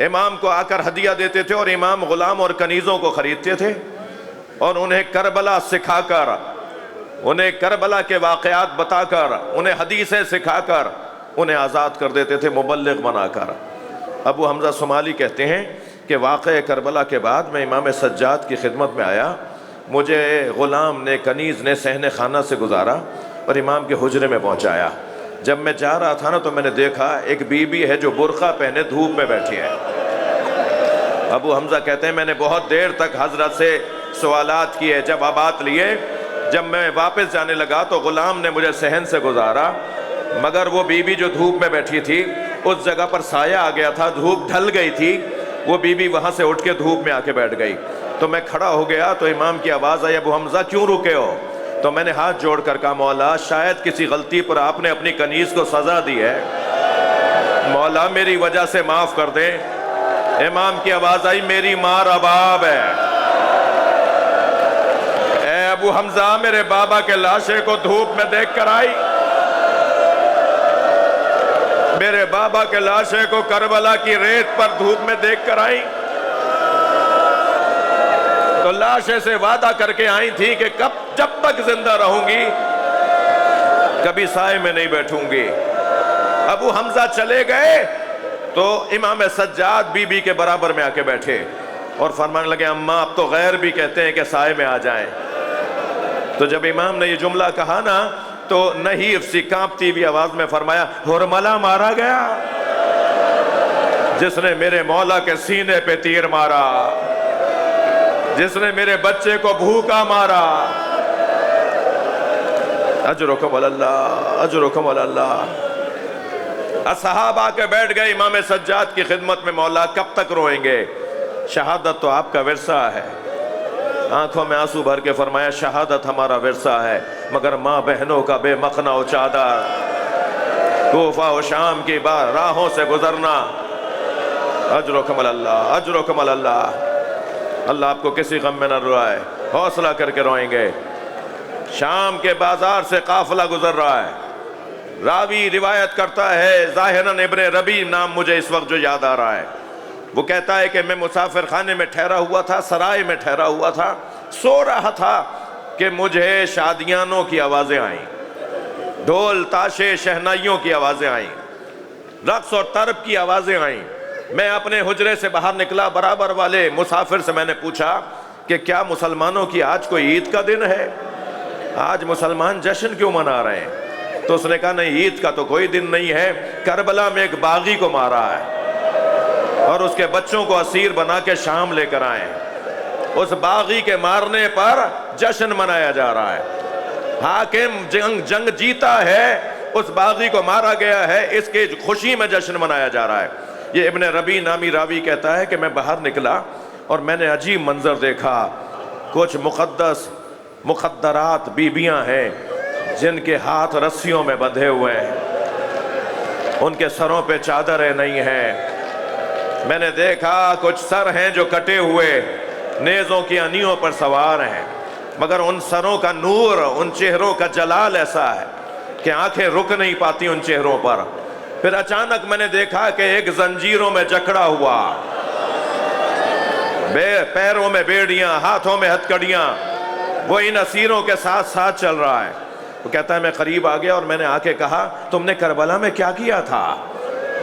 امام کو آ کر ہدیہ دیتے تھے اور امام غلام اور کنیزوں کو خریدتے تھے اور انہیں کربلا سکھا کر، انہیں کربلا کے واقعات بتا کر، انہیں حدیثیں سکھا کر انہیں آزاد کر دیتے تھے مبلغ بنا کر۔ ابو حمزہ صومالی کہتے ہیں کہ واقعہ کربلا کے بعد میں امام سجاد کی خدمت میں آیا، مجھے غلام نے کنیز نے صحن خانہ سے گزارا اور امام کے حجرے میں پہنچایا۔ جب میں جا رہا تھا نا تو میں نے دیکھا ایک بی بی ہے جو برقع پہنے دھوپ میں بیٹھی ہے۔ ابو حمزہ کہتے ہیں میں نے بہت دیر تک حضرت سے سوالات کیے، جوابات لیے، جب میں واپس جانے لگا تو غلام نے مجھے صحن سے گزارا، مگر وہ بی بی جو دھوپ میں بیٹھی تھی اس جگہ پر سایہ آ گیا تھا، دھوپ ڈھل گئی تھی، وہ بی بی وہاں سے اٹھ کے دھوپ میں آ کے بیٹھ گئی۔ تو میں کھڑا ہو گیا تو امام کی آواز آئی ابو حمزہ کیوں رکے ہو؟ تو میں نے ہاتھ جوڑ کر کہا مولا شاید کسی غلطی پر آپ نے اپنی کنیز کو سزا دی ہے، مولا میری وجہ سے معاف کر دیں۔ امام کی آواز آئی میری ماں رباب ہے، اے ابو حمزہ میرے بابا کے لاشے کو دھوپ میں دیکھ کر آئی، میرے بابا کے لاشے کو کربلا کی ریت پر دھوپ میں دیکھ کر آئی، تو لاشے سے وعدہ کر کے آئی تھی کہ جب تک زندہ رہوں گی کبھی سائے میں نہیں بیٹھوں گی۔ ابو حمزہ چلے گئے تو امام سجاد بی بی کے برابر میں آ کے بیٹھے اور فرمانے لگے اماں اب تو غیر بھی کہتے ہیں کہ سائے میں آ جائیں۔ تو جب امام نے یہ جملہ کہا نا تو نحیف سی کانپتی ہوئی آواز میں فرمایا ہرملا مارا گیا جس نے میرے مولا کے سینے پہ تیر مارا، جس نے میرے بچے کو بھوکا مارا۔ اجرکم اللہ، اجرکم اللہ۔ اصحاب آ کے بیٹھ گئے امام سجاد کی خدمت میں، مولا کب تک روئیں گے؟ شہادت تو آپ کا ورثہ ہے۔ آنکھوں میں آنسو بھر کے فرمایا شہادت ہمارا ورثہ ہے، مگر ماں بہنوں کا بے مخنا و چادر، کوفہ و شام کی راہوں سے گزرنا۔ اجرکم اللہ، اجرکم اللہ۔ اللہ آپ کو کسی غم میں نہ روائے، حوصلہ کر کے روئیں گے۔ شام کے بازار سے قافلہ گزر رہا ہے، راوی روایت کرتا ہے، ظاہراً ابن ربی نام مجھے اس وقت جو یاد آ رہا ہے، وہ کہتا ہے کہ میں مسافر خانے میں ٹھہرا ہوا تھا، سرائے میں ٹھہرا ہوا تھا، سو رہا تھا کہ مجھے شادیانوں کی آوازیں آئیں، ڈھول تاشے شہنائیوں کی آوازیں آئیں، رقص اور طرب کی آوازیں آئیں۔ میں اپنے حجرے سے باہر نکلا، برابر والے مسافر سے میں نے پوچھا کہ کیا مسلمانوں کی آج کوئی عید کا دن ہے؟ آج مسلمان جشن کیوں منا رہے ہیں؟ تو اس نے کہا نہیں، عید کا تو کوئی دن نہیں ہے، کربلا میں ایک باغی کو مارا ہے اور اس کے بچوں کو اسیر بنا کے شام لے کر آئے ہیں، اس باغی کے مارنے پر جشن منایا جا رہا ہے، حاکم جنگ جیتا ہے، اس باغی کو مارا گیا ہے، اس کے خوشی میں جشن منایا جا رہا ہے۔ یہ ابن ربی نامی راوی کہتا ہے کہ میں باہر نکلا اور میں نے عجیب منظر دیکھا، کچھ مخدرات بیبیاں ہیں جن کے ہاتھ رسیوں میں بندھے ہوئے ہیں، ان کے سروں پہ چادریں نہیں ہیں۔ میں نے دیکھا کچھ سر ہیں جو کٹے ہوئے نیزوں کی انیوں پر سوار ہیں، مگر ان سروں کا نور، ان چہروں کا جلال ایسا ہے کہ آنکھیں رک نہیں پاتی ان چہروں پر۔ پھر اچانک میں نے دیکھا کہ ایک زنجیروں میں جکڑا ہوا، پیروں میں بیڑیاں، ہاتھوں میں ہتھکڑیاں، وہ ان اسیروں کے ساتھ ساتھ چل رہا ہے۔ وہ کہتا ہے میں قریب آ گیا اور میں نے آ کے کہا تم نے کربلا میں کیا کیا تھا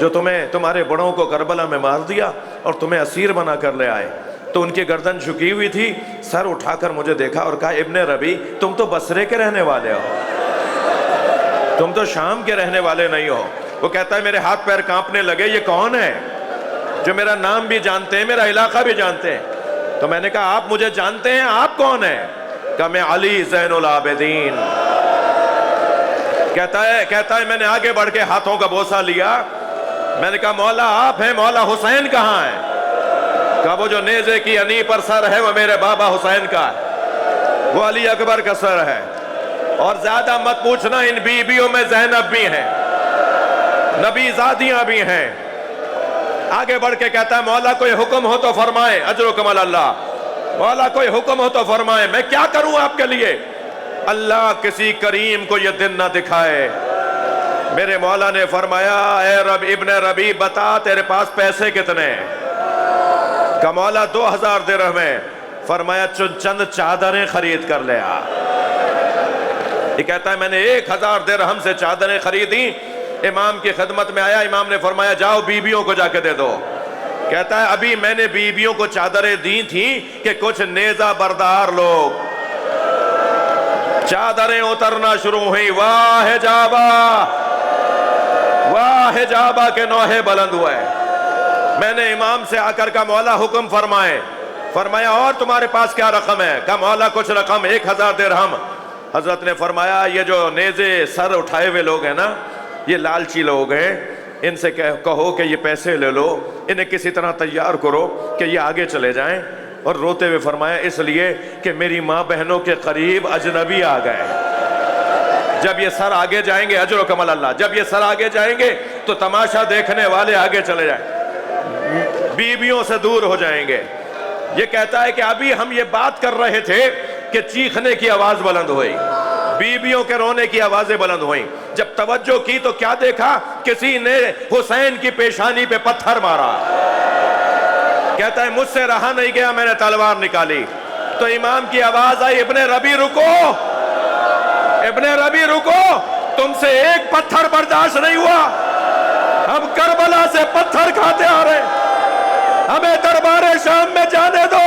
جو تمہارے بڑوں کو کربلا میں مار دیا اور تمہیں اسیر بنا کر لے آئے؟ تو ان کی گردن جھکی ہوئی تھی، سر اٹھا کر مجھے دیکھا اور کہا ابن ربی تم تو بصرے کے رہنے والے ہو، تم تو شام کے رہنے والے نہیں ہو۔ وہ کہتا ہے میرے ہاتھ پیر کانپنے لگے، یہ کون ہے جو میرا نام بھی جانتے ہیں، میرا علاقہ بھی جانتے ہیں؟ تو میں نے کہا آپ مجھے جانتے ہیں، آپ کون ہیں؟ کہا میں علی زین العابدین۔ کہتا ہے میں نے آگے بڑھ کے ہاتھوں کا بوسہ لیا، میں نے کہا مولا آپ ہیں، مولا حسین کہاں ہے؟ کہا وہ جو نیزے کی انی پر سر ہے وہ میرے بابا حسین کا ہے، وہ علی اکبر کا سر ہے، اور زیادہ مت پوچھنا ان بیویوں میں زینب بھی ہیں، نبی زادیاں بھی ہیں۔ آگے بڑھ کے کہتا ہے مولا کوئی حکم ہو تو فرمائے، اجرکم اللہ، مولا کوئی حکم ہو تو فرمائے، میں کیا کروں آپ کے لیے؟ اللہ کسی کریم کو یہ دن نہ دکھائے۔ میرے مولا نے فرمایا اے رب ابن ربی بتا تیرے پاس پیسے کتنے ہیں؟ کہ مولا 2000 درہم ہے۔ فرمایا چند چادریں خرید کر لے آ۔ یہ کہتا ہے میں نے 1000 درہم سے چادریں خریدیں، امام کی خدمت میں آیا، امام نے فرمایا جاؤ بیویوں کو جا کے دے دو۔ کہتا ہے ابھی میں نے بیویوں کو چادریں دی تھیں کہ کچھ نیزہ بردار لوگ چادریں اترنا شروع ہوئی، واہ جابا کے نوحے بلند ہوئے۔ میں نے امام سے آ کر کہا مولا حکم فرمائے۔ فرمایا اور تمہارے پاس کیا رقم ہے؟ کہا مولا کچھ رقم 1000 درہم۔ حضرت نے فرمایا یہ جو نیزے سر اٹھائے ہوئے لوگ ہیں نا، یہ لالچی لوگ ہیں، ان سے کہو کہ یہ پیسے لے لو، انہیں کسی طرح تیار کرو کہ یہ آگے چلے جائیں۔ اور روتے ہوئے فرمایا اس لیے کہ میری ماں بہنوں کے قریب اجنبی آ گئے، جب یہ سر آگے جائیں گے، اجرکم اللہ، جب یہ سر آگے جائیں گے تو تماشا دیکھنے والے آگے چلے جائیں، بیویوں سے دور ہو جائیں گے۔ یہ کہتا ہے کہ ابھی ہم یہ بات کر رہے تھے کہ چیخنے کی آواز بلند ہوئی، بیویوں کے رونے کی آوازیں بلند ہوئیں۔ جب توجہ کی تو کیا دیکھا؟ کسی نے حسین کی پیشانی پہ پتھر مارا۔ کہتا ہے مجھ سے رہا نہیں گیا، میں نے تلوار نکالی تو امام کی آواز آئی ابن ربی رکو، ابن ربی رکو، تم سے ایک پتھر برداشت نہیں ہوا، ہم کربلا سے پتھر کھاتے آ رہے، ہمیں دربار شام میں جانے دو۔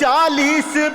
40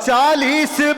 40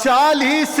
40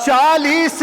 40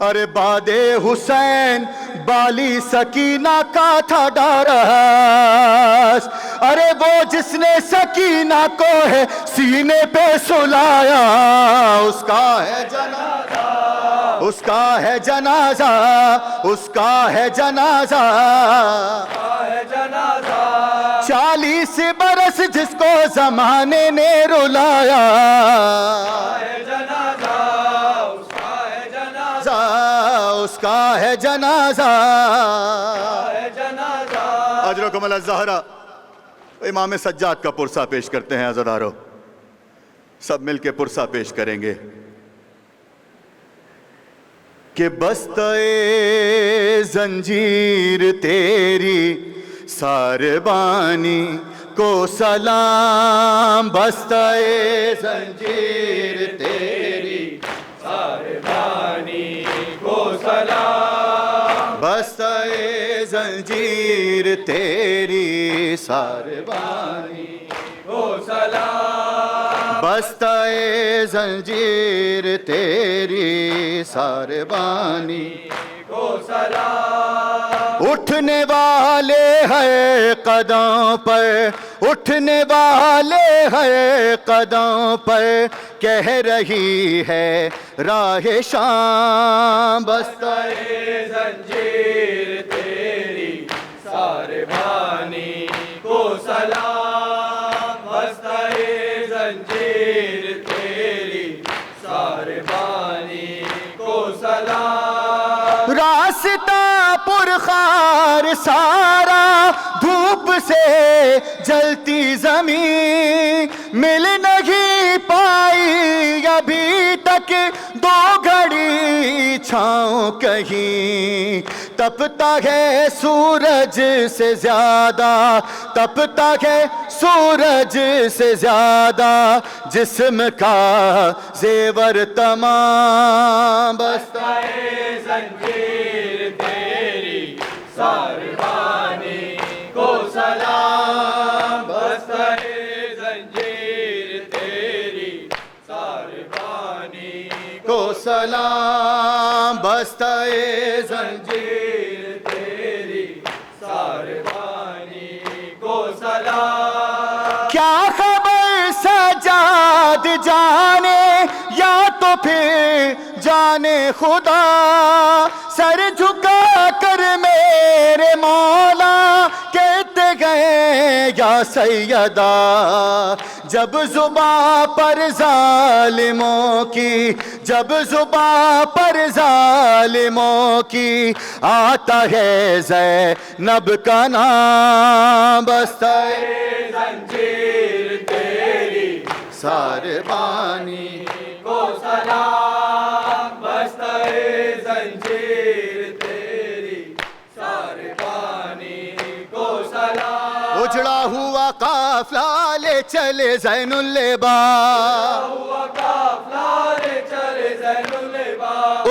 ارے باد حسین بالی سکینہ کا تھا ڈارس، ارے وہ جس نے سکینہ کو ہے سینے پہ سلایا، اس کا ہے جنازہ، اس کا ہے جنازہ، اس کا ہے جنازہ، 40 برس جس کو زمانے نے رلایا، اس کا ہے جنازہ۔ اجرکم اللہ الزہرا، امام سجاد کا پرسہ پیش کرتے ہیں عزادارو، سب مل کے پرسہ پیش کریں گے کہ بستہ زنجیر تیری ساربانی کو سلام، بستہ زنجیر تیری ساربانی کو سلام، بستہ زنجیر تیری ساربانی کو سلام، بستہ زنجیر تیری ساربانی کو سلام۔ اٹھنے والے ہیں قدم پر، اٹھنے والے ہیں قدم پر، کہہ رہی ہے راہ شام، بستہ زنجیر تیری ساربانی کو سلام، بستہ زنجیر تیری ساربانی کو سلام۔ راستہ پرخار سارا، دھوپ سے جلتی زمین، مل نہیں پائی ابھی تک 2 گھڑی چھاؤں کہیں، تپتا ہے سورج سے زیادہ، تپتا ہے سورج سے زیادہ، جسم کا زیور تمام، بستہ زنجیر تیری ساربانی کو سلام، بستہ زنجیر تیری ساربانی کو سلام، بستہ زنجیر تیری ساربانی کو سلام۔ کیا خبر سجاد جانے یا تو پھر جانے خدا، سر جھکا کر میرے مولا کہتے گئے یا سیدہ، جب زباں پر ظالموں کی، جب زباں پر ظالموں کی آتا ہے زینب کا نام، بستہ زنجیر تیری ساربانی کو سلام، بستہ زنجیر تیری ساربانی کو سلام۔ اجڑا ہوا قافلہ لے چلے زین اللباس،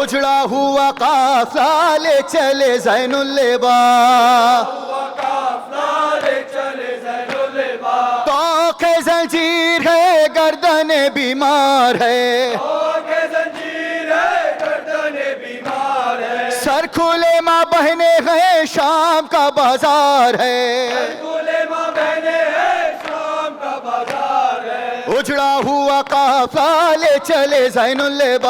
اجڑا ہوا قافلہ لے چلے زین اللباس، توق زنجیر ہے گردن بیمار ہے، سر کھلے ماں بہنے ہیں شام کا بازار ہے، اجڑا ہوا قافلہ لے چلے زین اللباس،